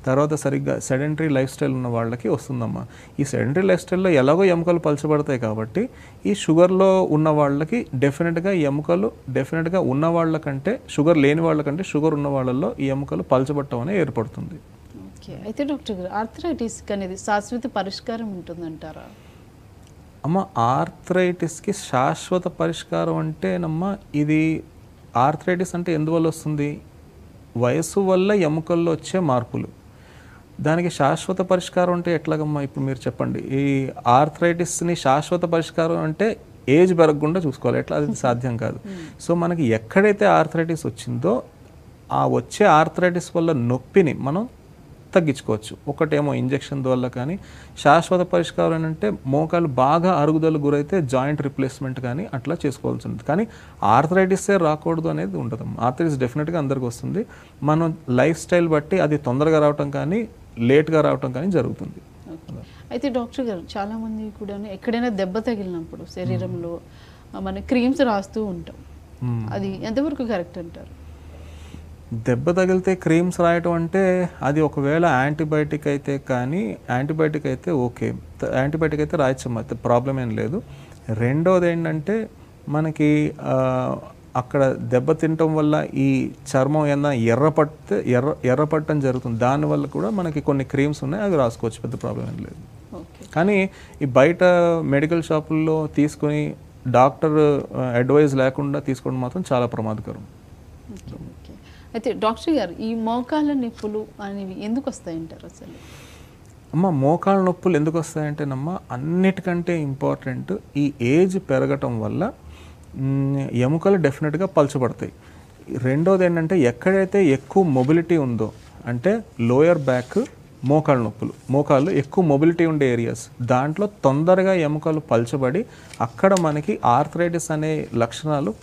తర్వాత సరిగ్గా సెడెంటరీ లైఫ్ స్టైల్ ఉన్న వాళ్ళకి వస్తుందమ్మా. ఈ సెడెంటరీ లైఫ్ స్టైల్లో ఎలాగో ఎముకలు పలచబడతాయి కాబట్టి ఈ షుగర్లో ఉన్న వాళ్ళకి డెఫినెట్గా ఎముకలు డెఫినెట్గా ఉన్న వాళ్ళకంటే, షుగర్ లేని వాళ్ళకంటే షుగర్ ఉన్న వాళ్ళల్లో ఈ ఎముకలు పలచబట్టం అనేది ఏర్పడుతుంది. ఓకే. అయితే డాక్టర్ గారు, ఆర్థరైటిస్ అనేది శాశ్వత పరిష్కారం ఉంటుందంటారా? అమ్మ, ఆర్థరైటిస్కి శాశ్వత పరిష్కారం అంటేనమ్మా, ఇది ఆర్థరైటిస్ అంటే ఎందువల్ల వస్తుంది? వయసు వల్ల ఎముకల్లో వచ్చే మార్పులు. దానికి శాశ్వత పరిష్కారం అంటే ఎట్లాగమ్మా? ఇప్పుడు మీరు చెప్పండి. ఈ ఆర్థరైటిస్ని శాశ్వత పరిష్కారం అంటే ఏజ్ పెరగకుండా చూసుకోవాలి. ఎట్లా? అది సాధ్యం కాదు. సో మనకి ఎక్కడైతే ఆర్థరైటిస్ వచ్చిందో ఆ వచ్చే ఆర్థరైటిస్ వల్ల నొప్పిని మనం తగ్గించుకోవచ్చు. ఒకటేమో ఇంజెక్షన్ వల్ల, కానీ శాశ్వత పరిష్కారం ఏంటంటే మోకాలు బాగా అరుగుదల గురైతే జాయింట్ రిప్లేస్మెంట్ కానీ అట్లా చేసుకోవాల్సి ఉంటుంది. కానీ ఆర్థరైటిసే రాకూడదు అనేది ఉండదు. ఆర్థరైటిస్ డెఫినెట్గా అందరికీ వస్తుంది. మనం లైఫ్ స్టైల్ బట్టి అది తొందరగా రావటం కానీ లేట్గా రావటం కానీ జరుగుతుంది. అయితే డాక్టర్ గారు, చాలామంది కూడా ఎక్కడైనా దెబ్బ తగిలినప్పుడు శరీరంలో మన క్రీమ్స్ రాస్తూ ఉంటాం. అది ఎంతవరకు కరెక్ట్ అంటారు? దెబ్బ తగిలితే క్రీమ్స్ రాయటం అంటే అది ఒకవేళ యాంటీబయాటిక్ అయితే కానీ, యాంటీబయాటిక్ అయితే ఓకే, యాంటీబయాటిక్ అయితే రాయచ్చమ్మా, ప్రాబ్లం ఏం లేదు. రెండోది ఏంటంటే మనకి అక్కడ దెబ్బ తినటం వల్ల ఈ చర్మం ఏదైనా ఎర్రపట్టడం జరుగుతుంది. దానివల్ల కూడా మనకి కొన్ని క్రీమ్స్ ఉన్నాయి, అవి రాసుకోవచ్చు, పెద్ద ప్రాబ్లం ఏం లేదు. కానీ ఈ బయట మెడికల్ షాపుల్లో తీసుకొని డాక్టర్ అడ్వైజ్ లేకుండా తీసుకోవడం మాత్రం చాలా ప్రమాదకరం. అయితే డాక్టర్ గారు, ఈ మోకాళ్ళ నొప్పులు అనేవి ఎందుకు వస్తాయంటారు అసలు? అమ్మ, మోకాళ్ళ నొప్పులు ఎందుకు వస్తాయంటేనమ్మా, అన్నిటికంటే ఇంపార్టెంట్ ఈ ఏజ్ పెరగటం వల్ల ఎముకలు డెఫినెట్గా పలచబడతాయి. రెండోది ఏంటంటే ఎక్కడైతే ఎక్కువ మొబిలిటీ ఉందో, అంటే లోయర్ బ్యాక్, మోకాళ్ళ నొప్పులు, మోకాళ్ళు ఎక్కువ మొబిలిటీ ఉండే ఏరియాస్, దాంట్లో తొందరగా ఎముకలు పల్చబడి అక్కడ మనకి ఆర్థరైటిస్ అనే లక్షణాలు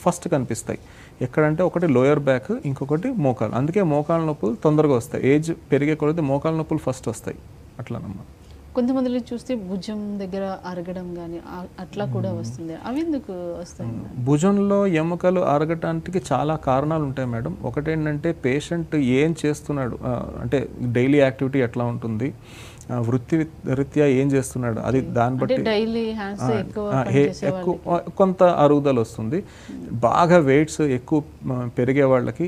ఫస్ట్ కనిపిస్తాయి. ఎక్కడంటే ఒకటి లోయర్ బ్యాక్, ఇంకొకటి మోకాలు. అందుకే మోకాళ్ళ నొప్పులు తొందరగా వస్తాయి. ఏజ్ పెరిగే కొద్దీ మోకాళ్ళ నొప్పులు ఫస్ట్ వస్తాయి. అట్లానమ్మా. కొంతమందిలో చూస్తే భుజం దగ్గర అరగడం కానీ అట్లా కూడా వస్తుంది. అవి ఎందుకు వస్తాయి? భుజంలో ఎముకలు అరగటానికి చాలా కారణాలు ఉంటాయి మేడం. ఒకటేంటంటే పేషెంట్ ఏం చేస్తున్నాడు, అంటే డైలీ యాక్టివిటీ ఎట్లా ఉంటుంది, వృత్తి రీత్యా ఏం చేస్తున్నాడు, అది దాన్ని బట్టి ఎక్కువ కొంత అరుగుదల వస్తుంది. బాగా వెయిట్స్ ఎక్కువ పెరిగే వాళ్ళకి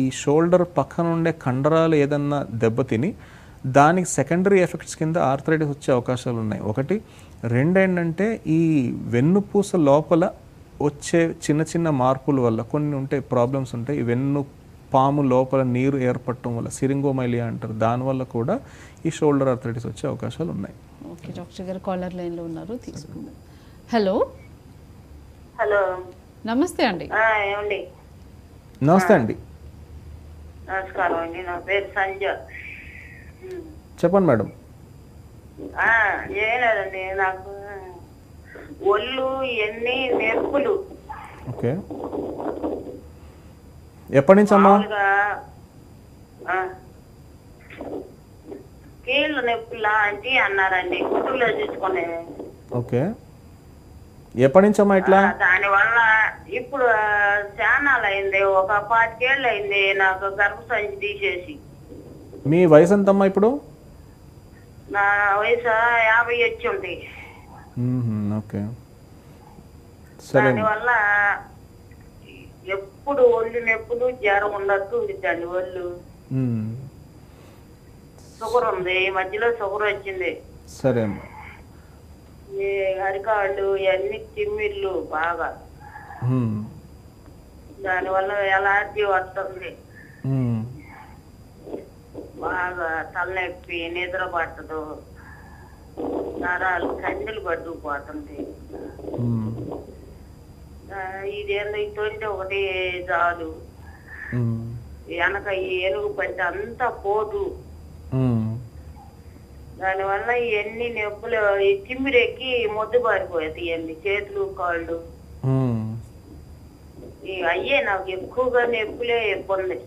ఈ షోల్డర్ పక్కన ఉండే కండరాలు ఏదన్నా దెబ్బతిని దానికి సెకండరీ ఎఫెక్ట్స్ కింద ఆర్థరైటిస్ వచ్చే అవకాశాలు ఉన్నాయి. ఒకటి. రెండేంటంటే ఈ వెన్నుపూస లోపల వచ్చే చిన్న చిన్న మార్పుల వల్ల కొన్ని ఉంటాయి, ప్రాబ్లమ్స్ ఉంటాయి. ఈ వెన్ను పాము లోపల నీరు ఏర్పడటం వల్ల సిరింగోమైలియా అంటారు, దానివల్ల కూడా ఈ షోల్డర్ ఆర్థరైటిస్ వచ్చే అవకాశాలు ఉన్నాయి. ఓకే డాక్టర్ గారు కాలర్ లైన్లో ఉన్నారు, తీసుకుందాం. హలో హలో, నమస్తే అండి. ఏమండి? నమస్తే అండి. నమస్కారం అండి, నా పేరు సంజ. చెప్పండి మేడం. ఏం లేదండి, నాకు ఒళ్ళు ఎన్ని నొప్పులు. ఓకే, ఎప్పటి నుంచి అమ్మా? కీళ్ళ నొప్పులా అంటే అన్నారండి, కుటుంలో చూసుకునే. ఓకే, ఎప్పటి నుంచి అమ్మా ఇట్లా? దానివల్ల ఇప్పుడు చానాలు అయింది, ఒక 5 ఏళ్ళు అయింది నాకు గర్భసంచి తీసేసి. మీ వయసు ఎంతమ్మా ఇప్పుడు? నా వయసు 50 వచ్చి ఉంది. ఓకే, సరే. దానివల్ల ఎప్పుడు ఒళ్ళు నొప్పులు, జ్వరం ఉండద్దు ఉండిద్దండి. ఒళ్ళు షుగర్ ఉంది, ఈ మధ్యలో షుగర్ వచ్చింది. సరే అమ్మా. ఈ అరికాళ్ళు ఇవన్నీ తిమ్మిర్లు బాగా, దానివల్ల ఎలర్జీ వస్తుంది బాగా, తలనొప్పి, నిద్ర పట్టదు, నరాలు కందులు పట్టుకుపోతుంది. ఇదేందో ఇటువంటి ఒకటి చాలు, వెనక ఈ ఏనుగు పట్టి అంతా పోదు. దానివల్ల ఇవన్నీ నొప్పులు, ఈ తిమ్మిరెక్కి మొద్దు పారిపోయేది ఇవన్నీ, చేతులు కాళ్ళు. అయ్యే నాకు ఎక్కువగా నొప్పులే ఇబ్బంది.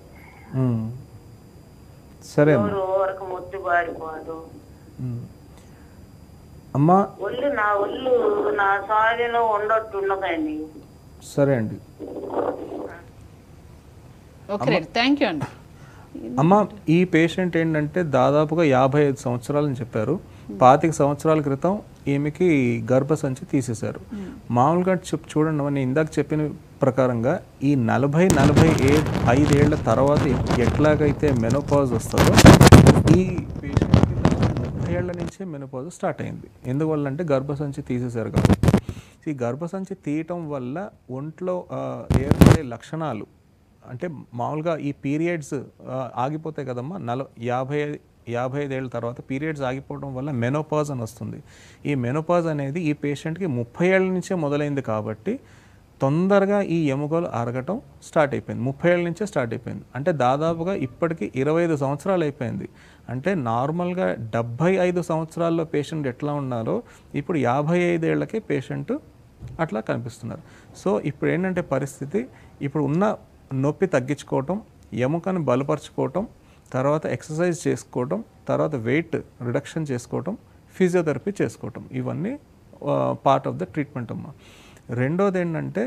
సరే వరకు మొద్దు పారిపోదు అమ్మా. ఒళ్ళు నా స్వాధీనంలో ఉండట్టు ఉండదండి. సరే అండి. ఓకే, థ్యాంక్ యూ అండి. అమ్మ, ఈ పేషెంట్ ఏంటంటే దాదాపుగా 55 సంవత్సరాలని చెప్పారు. 25 సంవత్సరాల క్రితం ఈమెకి గర్భసంచి తీసేశారు. మామూలుగా చూడండి, నేను ఇందాక చెప్పిన ప్రకారంగా ఈ 40-45 ఏళ్ల తర్వాత ఎట్లాగైతే మెనోపాజ్ వస్తుందో ఈ పేషెంట్కి 30 ఏళ్ల నుంచే మెనోపాజ్ స్టార్ట్ అయింది. ఎందువల్ల అంటే గర్భసంచి తీసేశారు కాబట్టి. ఈ గర్భసంచి తీయటం వల్ల ఒంట్లో ఏర్పడే లక్షణాలు అంటే మామూలుగా ఈ పీరియడ్స్ ఆగిపోతాయి కదమ్మా. 55 ఏళ్ళ తర్వాత పీరియడ్స్ ఆగిపోవడం వల్ల మెనోపాజ్ అని వస్తుంది. ఈ మెనోపాజ్ అనేది ఈ పేషెంట్కి 30 ఏళ్ళ నుంచే మొదలైంది కాబట్టి తొందరగా ఈ ఎముకలు అరగటం స్టార్ట్ అయిపోయింది. 30 ఏళ్ళ నుంచే స్టార్ట్ అయిపోయింది. అంటే దాదాపుగా ఇప్పటికి 25 సంవత్సరాలు అయిపోయింది. అంటే నార్మల్గా 75 సంవత్సరాల్లో పేషెంట్ ఎట్లా ఉన్నారో ఇప్పుడు 55 ఏళ్ళకే పేషెంట్ అట్లా కనిపిస్తున్నారు. సో ఇప్పుడు ఏంటంటే పరిస్థితి, ఇప్పుడు ఉన్న నొప్పి తగ్గించుకోవటం, ఎముకను బలపరచుకోవటం, తర్వాత ఎక్సర్సైజ్ చేసుకోవటం, తర్వాత వెయిట్ రిడక్షన్ చేసుకోవటం, ఫిజియోథెరపీ చేసుకోవటం, ఇవన్నీ పార్ట్ ఆఫ్ ద ట్రీట్మెంట్ అమ్మా. రెండోది ఏంటంటే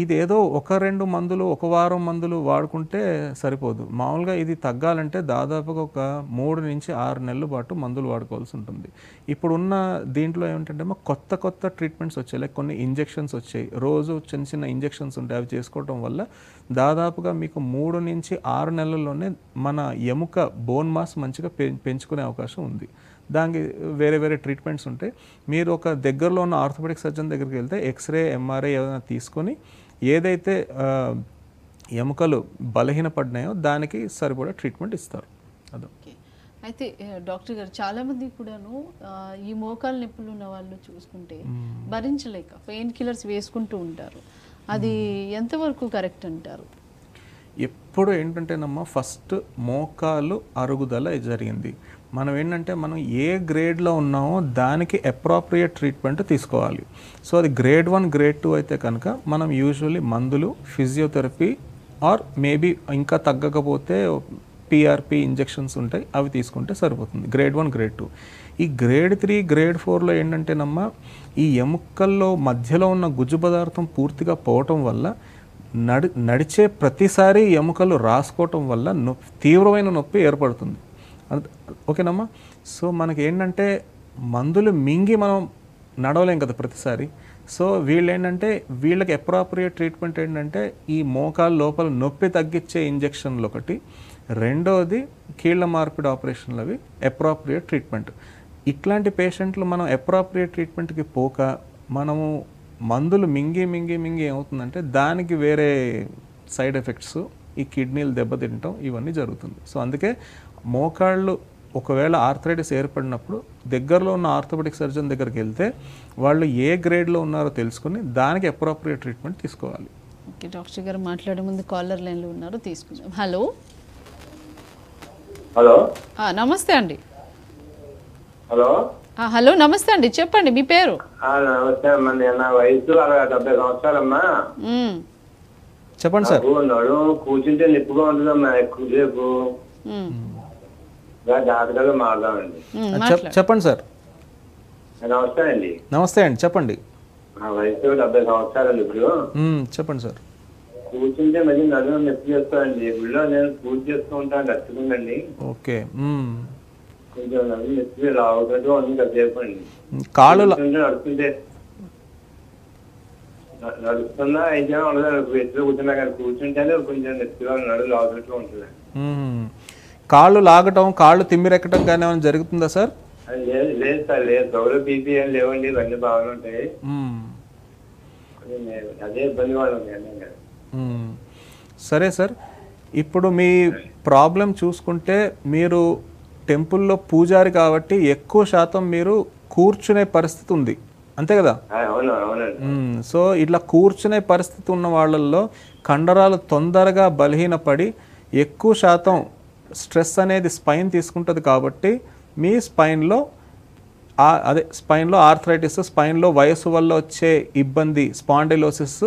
ఇదేదో 1-2 మందులు, 1 వారం మందులు వాడుకుంటే సరిపోదు. మామూలుగా ఇది తగ్గాలంటే దాదాపుగా ఒక 3 నుంచి 6 నెలల పాటు మందులు వాడుకోవాల్సి ఉంటుంది. ఇప్పుడున్న దీంట్లో ఏమిటంటే కొత్త ట్రీట్మెంట్స్ వచ్చాయి, లైక్ కొన్ని ఇంజెక్షన్స్ వచ్చాయి. రోజు చిన్న ఇంజెక్షన్స్ ఉంటాయి, అవి చేసుకోవటం వల్ల దాదాపుగా మీకు 3 నుంచి 6 నెలల్లోనే మన ఎముక బోన్ మాస్ మంచిగా పెంచుకునే అవకాశం ఉంది. దానికి వేరే ట్రీట్మెంట్స్ ఉంటాయి. మీరు ఒక దగ్గరలో ఉన్న ఆర్థోపెడిక్ సర్జన్ దగ్గరికి వెళ్తే ఎక్స్రే, ఎంఆర్ఐ ఏదైనా తీసుకొని ఏదైతే ఎముకలు బలహీనపడినాయో దానికి సరిపడా ట్రీట్మెంట్ ఇస్తారు. ఓకే, అయితే డాక్టర్ గారు చాలామంది కూడాను ఈ మోకాలు నొప్పులు ఉన్న వాళ్ళు చూసుకుంటే భరించలేక పెయిన్ కిల్లర్స్ వేసుకుంటూ ఉంటారు. అది ఎంతవరకు కరెక్ట్ అంటారు? ఎప్పుడు ఏంటంటేనమ్మా ఫస్ట్ మోకాలు అరుగుదల జరిగింది, మనం ఏంటంటే మనం ఏ గ్రేడ్లో ఉన్నామో దానికి అప్రోప్రియేట్ ట్రీట్మెంట్ తీసుకోవాలి. సో అది గ్రేడ్ 1 గ్రేడ్ 2 అయితే కనుక మనం యూజువల్లీ మందులు, ఫిజియోథెరపీ ఆర్ మేబీ ఇంకా తగ్గకపోతే పిఆర్పి ఇంజెక్షన్స్ ఉంటాయి, అవి తీసుకుంటే సరిపోతుంది. Grade 1 grade 2. ఈ గ్రేడ్ 3 గ్రేడ్ 4లో ఏంటంటేనమ్మా ఈ ఎముకల్లో మధ్యలో ఉన్న గుజ్జు పదార్థం పూర్తిగా పోవటం వల్ల నడిచే ప్రతిసారి ఎముకలు రాసుకోవటం వల్ల తీవ్రమైన నొప్పి ఏర్పడుతుంది. ఓకేనమ్మా. సో మనకి ఏంటంటే మందులు మింగి మనం నడవలేం కదా ప్రతిసారి. సో వీళ్ళకి అప్రోప్రియేట్ ట్రీట్మెంట్ ఏంటంటే ఈ మోకాలు లోపల నొప్పి తగ్గించే ఇంజెక్షన్లు ఒకటి, రెండోది కీళ్ళ మార్పిడి ఆపరేషన్లు, అవి అప్రోప్రియేట్ ట్రీట్మెంట్. ఇట్లాంటి పేషెంట్లు మనం అప్రోప్రియేట్ ట్రీట్మెంట్కి పోక మనము మందులు మింగి ఏమవుతుందంటే దానికి వేరే సైడ్ ఎఫెక్ట్స్, ఈ కిడ్నీలు దెబ్బతింటాం, ఇవన్నీ జరుగుతుంది. సో అందుకే మోకాళ్ళు ఒకవేళ ఆర్థరైటిస్ ఏర్పడినప్పుడు దగ్గరలో ఉన్న ఆర్థోపెడిక్ సర్జన్ దగ్గరికి వెళ్తే వాళ్ళు ఏ గ్రేడ్లో ఉన్నారో తెలుసుకుని దానికి అప్రోప్రియేట్ ట్రీట్మెంట్ తీసుకోవాలి. ఓకే డాక్టర్ గారు, మాట్లాడే ముందు కాలర్ లైన్లో ఉన్నారు, తీసుకుందాం. హలో హలో నమస్తే అండి. హలో హలో నమస్తే అండి, చెప్పండి మీ పేరు. నమస్తే అమ్మా, నా వయసు 70 సంవత్సరాలమ్మా. చెప్పండి సార్. నడుము కూర్చుంటే నొప్పిగా ఉంటుందమ్మా ఎక్కువసేపు. జాతకాలు మారుదామండి. చెప్పండి సార్. నమస్తే అండి. నమస్తే అండి, చెప్పండి. నా వయసు 70 సంవత్సరాలు. ఇప్పుడు చెప్పండి సార్. కూర్చుంటే మళ్ళీ నడుము నొప్పి చేస్తానండి. ఇప్పుడు నేను పూజ చేస్తూ ఉంటాను, నచ్చుతుందండి. ఓకే. కొంచెం నడుము నొప్పి లావుగా ఉంది కాసేపు అండి. కాళ్ళు నడుస్తున్నా అయితే ఉండదు, ఎత్తులో కూర్చున్నా కానీ కూర్చుంటేనే కొంచెం నొప్పిగా నడుము లావుగా ఉంటుంది. కాళ్ళు లాగటం, కాళ్ళు తిమ్మిరెక్కటం కానీ ఏమైనా జరుగుతుందా సార్? లేదు సార్, లేదు. షుగర్ బీపీ ఏం లేవండి, ఇవన్నీ బాగానే ఉంటాయి. అదే ఇబ్బందిగా ఉంది. సరే సార్, ఇప్పుడు మీ ప్రాబ్లం చూసుకుంటే మీరు టెంపుల్లో పూజారి కాబట్టి ఎక్కువ శాతం మీరు కూర్చునే పరిస్థితి ఉంది, అంతే కదా? సో ఇట్లా కూర్చునే పరిస్థితి ఉన్న వాళ్ళల్లో కండరాలు తొందరగా బలహీనపడి ఎక్కువ శాతం స్ట్రెస్ అనేది స్పైన్ తీసుకుంటుంది. కాబట్టి మీ స్పైన్లో ఆర్థరైటిస్, స్పైన్లో వయసు వల్ల వచ్చే ఇబ్బంది, స్పాండిలోసిస్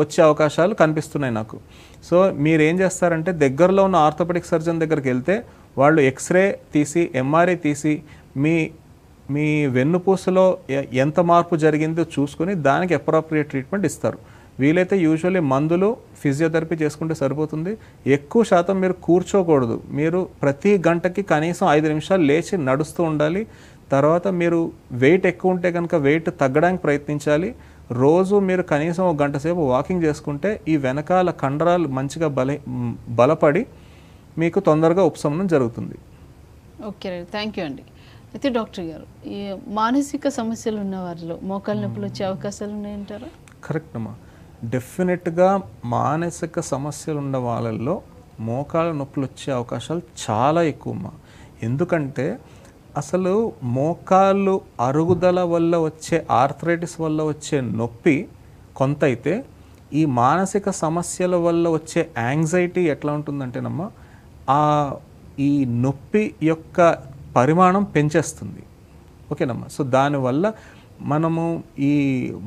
వచ్చే అవకాశాలు కనిపిస్తున్నాయి నాకు. సో మీరు ఏం చేస్తారంటే దగ్గరలో ఉన్న ఆర్థోపెడిక్ సర్జన్ దగ్గరికి వెళ్తే వాళ్ళు ఎక్స్రే తీసి, ఎంఆర్ఐ తీసి మీ వెన్నుపూసలో ఎంత మార్పు జరిగిందో చూసుకొని దానికి అప్రోప్రియేట్ ట్రీట్మెంట్ ఇస్తారు. వీలైతే యూజువల్లీ మందులు, ఫిజియోథెరపీ చేసుకుంటే సరిపోతుంది. ఎక్కువ శాతం మీరు కూర్చోకూడదు. మీరు ప్రతి గంటకి కనీసం 5 నిమిషాలు లేచి నడుస్తూ ఉండాలి. తర్వాత మీరు వెయిట్ ఎక్కువ ఉంటే కనుక వెయిట్ తగ్గడానికి ప్రయత్నించాలి. రోజు మీరు కనీసం 1 గంట సేపు వాకింగ్ చేసుకుంటే ఈ వెనకాల కండరాలు మంచిగా బలపడి మీకు తొందరగా ఉపశమనం జరుగుతుంది. ఓకే, థ్యాంక్ యూ అండి. అయితే డాక్టర్ గారు, ఈ మానసిక సమస్యలు ఉన్న వారిలో మోకాళ్ళ నొప్పులు వచ్చే అవకాశాలు ఉన్నాయంటారా? కరెక్ట్ అమ్మా, డెఫినెట్గా మానసిక సమస్యలు ఉన్న వాళ్ళల్లో మోకాళ్ళ నొప్పులు వచ్చే అవకాశాలు చాలా ఎక్కువ అమ్మా. ఎందుకంటే అసలు మోకాళ్ళు అరుగుదల వల్ల వచ్చే ఆర్థరైటిస్ వల్ల వచ్చే నొప్పి కొంత అయితే, ఈ మానసిక సమస్యల వల్ల వచ్చే యాంగ్జైటీ ఎట్లా ఉంటుందంటేనమ్మా ఈ నొప్పి యొక్క పరిమాణం పెంచేస్తుంది. ఓకేనమ్మా. సో దానివల్ల మనము ఈ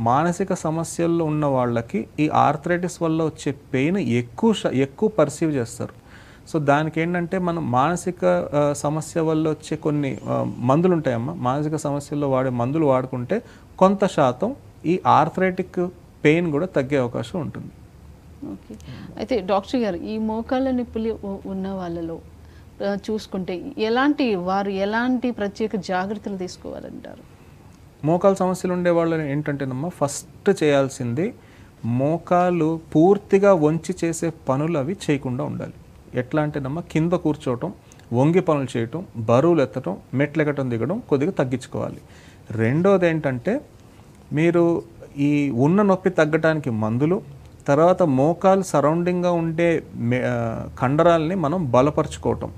మానసిక సమస్యల్లో ఉన్న వాళ్ళకి ఈ ఆర్థరైటిస్ వల్ల వచ్చే పెయిన్ ఎక్కువ పర్సీవ్ చేస్తారు. సో దానికి ఏంటంటే మనం మానసిక సమస్య వల్ల వచ్చే కొన్ని మందులు ఉంటాయమ్మా, మానసిక సమస్యల్లో వాడే మందులు వాడుకుంటే కొంత శాతం ఈ ఆర్థరైటిక్ పెయిన్ కూడా తగ్గే అవకాశం ఉంటుంది. ఓకే, అయితే డాక్టర్ గారు, ఈ మోకాళ్ళ నొప్పులు ఉన్న వాళ్ళలో చూసుకుంటే వారు ఎలాంటి ప్రత్యేక జాగ్రత్తలు తీసుకోవాలంటారు? మోకాలు సమస్యలు ఉండే వాళ్ళు ఏంటంటేనమ్మా ఫస్ట్ చేయాల్సింది మోకాలు పూర్తిగా వంచి చేసే పనులు అవి చేయకుండా ఉండాలి. ఎట్లా అంటేనమ్మా కింద కూర్చోవటం, వంగి పనులు చేయటం, బరువులు ఎత్తటం, మెట్లు ఎక్కటం దిగడం కొద్దిగా తగ్గించుకోవాలి. రెండోది ఏంటంటే మీరు ఈ ఉన్న నొప్పి తగ్గడానికి మందులు, తర్వాత మోకాలు సరౌండింగ్గా ఉండే కండరాలని మనం బలపరుచుకోవటం.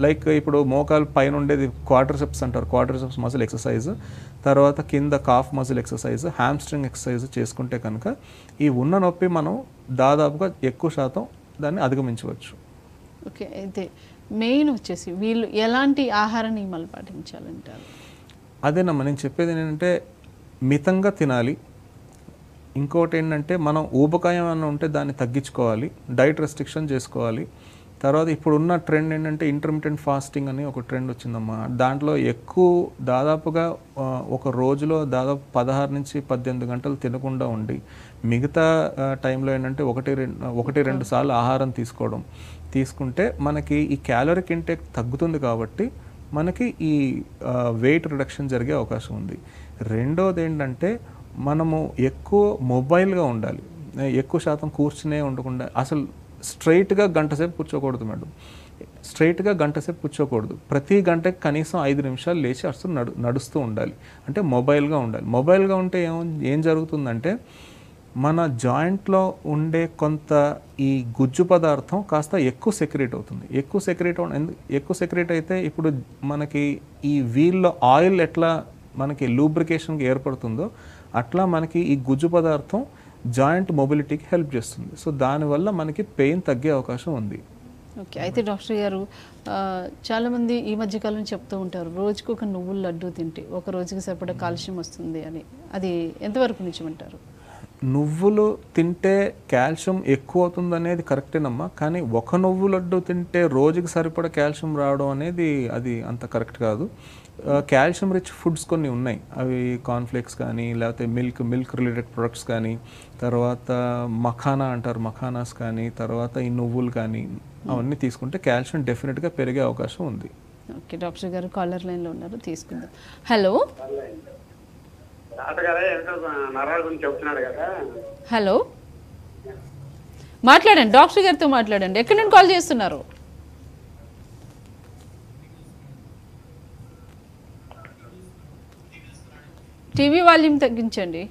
లైక్ ఇప్పుడు మోకాలు పైన ఉండేది క్వాడ్రిసెప్స్ అంటారు, క్వాడ్రిసెప్స్ మజిల్ ఎక్సర్సైజ్, తర్వాత కింద cough muscle exercise, hamstring exercise చేసుకుంటే కనుక ఈ ఉన్న నొప్పి మనం దాదాపుగా ఎక్కువ శాతం దాన్ని అధిగమించవచ్చు. ఓకే, అయితే మెయిన్ వచ్చేసి వీళ్ళు ఎలాంటి ఆహార నియమాలు పాటించాలంటారు? అదేనమ్మా నేను చెప్పేది ఏంటంటే మితంగా తినాలి. ఇంకోటి ఏంటంటే మనం ఊబకాయం అన్న ఉంటే దాన్ని తగ్గించుకోవాలి, డైట్ రెస్ట్రిక్షన్ చేసుకోవాలి. తర్వాత ఇప్పుడున్న ట్రెండ్ ఏంటంటే ఇంటర్మిటెంట్ ఫాస్టింగ్ అని ఒక ట్రెండ్ వచ్చిందమ్మా. దాంట్లో ఎక్కువ దాదాపుగా ఒక రోజులో దాదాపు 16 నుంచి 18 గంటలు తినకుండా ఉండి మిగతా టైంలో ఏంటంటే 1-2 సార్లు ఆహారం తీసుకుంటే మనకి ఈ క్యాలరిక్ ఇంటేక్ తగ్గుతుంది కాబట్టి మనకి ఈ వెయిట్ రిడక్షన్ జరిగే అవకాశం ఉంది. రెండోది ఏంటంటే మనము ఎక్కువ మొబైల్గా ఉండాలి, ఎక్కువ శాతం కూర్చునే ఉండకుండా. అసలు స్ట్రైట్గా గంట సేపు కూర్చోకూడదు మేడం, స్ట్రైట్గా గంట సేపు కూర్చోకూడదు. ప్రతి గంటకి కనీసం 5 నిమిషాలు లేచి అసలు నడుస్తూ ఉండాలి. అంటే మొబైల్గా ఉండాలి. మొబైల్గా ఉంటే ఏం జరుగుతుందంటే మన జాయింట్లో ఉండే కొంత ఈ గుజ్జు పదార్థం కాస్త ఎక్కువ సెక్రేట్ అవుతుంది. ఎక్కువ సెక్రేట్ అయితే ఇప్పుడు మనకి ఈ వీల్లో ఆయిల్ ఎట్లా మనకి లూబ్రికేషన్కి ఏర్పడుతుందో అట్లా మనకి ఈ గుజ్జు పదార్థం జాయింట్ మొబిలిటీకి హెల్ప్ చేస్తుంది. సో దానివల్ల మనకి పెయిన్ తగ్గే అవకాశం ఉంది. ఓకే, అయితే డాక్టర్ గారు చాలామంది ఈ మధ్యకాలం చెప్తూ ఉంటారు రోజుకు ఒక నువ్వుల లడ్డు తింటే ఒక రోజుకి సరిపడా కాల్షియం వస్తుంది అని. అది ఎంతవరకు నిజమంటారు? నువ్వులు తింటే కాల్షియం ఎక్కువ అవుతుంది అనేది కరెక్టేనమ్మా. కానీ ఒక నువ్వు లడ్డు తింటే రోజుకి సరిపడా కాల్షియం రావడం అనేది అది అంత కరెక్ట్ కాదు. కాల్షియం రిచ్ ఫుడ్స్ కొన్ని ఉన్నాయి, అవి కార్న్ఫ్లేక్స్ కానీ లేకపోతే మిల్క్ రిలేటెడ్ ప్రొడక్ట్స్ కానీ, తర్వాత మఖానా అంటారు మఖానాస్ కానీ, తర్వాత ఈ నువ్వులు కానీ అవన్నీ తీసుకుంటే కాల్షియం డెఫినెట్గా పెరిగే అవకాశం ఉంది. ఓకే, డాక్టర్ గారు కాలర్ లైన్లో ఉన్నారు, తీసుకుందాం. హలో హలో, మాట్లాడండి, డాక్టర్ గారితో మాట్లాడండి. ఎక్కడి నుండి కాల్ చేస్తున్నారు? టీవీ వాల్యూమ్ తగ్గించండి.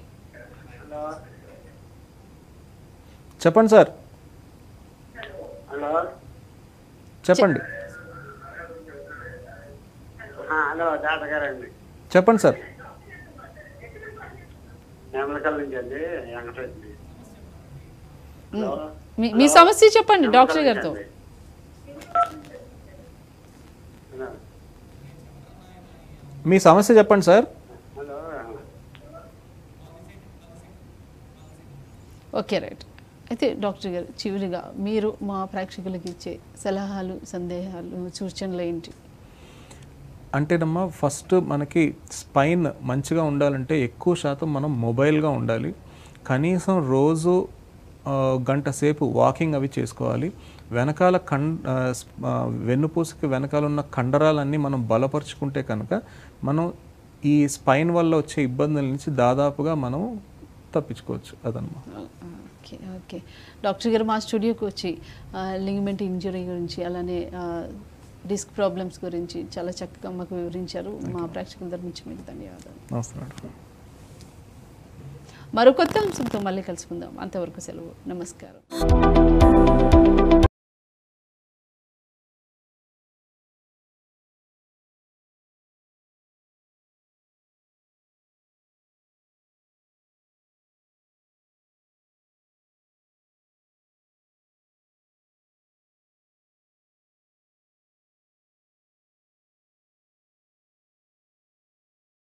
చెప్పండి సార్. హలో చెప్పండి. హలో డాక్టర్ గారండి. చెప్పండి సార్. మీ సమస్య చెప్పండి డాక్టర్ గారితో. మీ సమస్య చెప్పండి సార్. Okay, right. అయితే డాక్టర్ గారు చివరిగా మీరు మా ప్రేక్షకులకు ఇచ్చే సలహాలు, సందేహాలు, సూచనలు ఏంటి? అంటేనమ్మా ఫస్ట్ మనకి స్పైన్ మంచిగా ఉండాలంటే ఎక్కువ శాతం మనం మొబైల్గా ఉండాలి. కనీసం రోజు గంట సేపు వాకింగ్ అవి చేసుకోవాలి. వెనకాల వెన్నుపూసకి వెనకాల ఉన్న కండరాలన్నీ మనం బలపరుచుకుంటే కనుక మనం ఈ స్పైన్ వల్ల వచ్చే ఇబ్బందుల నుంచి దాదాపుగా మనం తప్పించుకోవచ్చు. అదన్నమాట. ఓకే ఓకే, డాక్టర్ గారు మా స్టూడియోకి వచ్చి లిగమెంట్ ఇంజరీ గురించి అలానే డిస్క్ ప్రాబ్లమ్స్ గురించి చాలా చక్కగా మాకు వివరించారు. మా ప్రేక్షకుల తరపున మీకు ధన్యవాదాలు. నమస్కారం. మరో కొత్త అంశంతో మళ్ళీ కలుసుకుందాం. అంతవరకు సెలవు. నమస్కారం.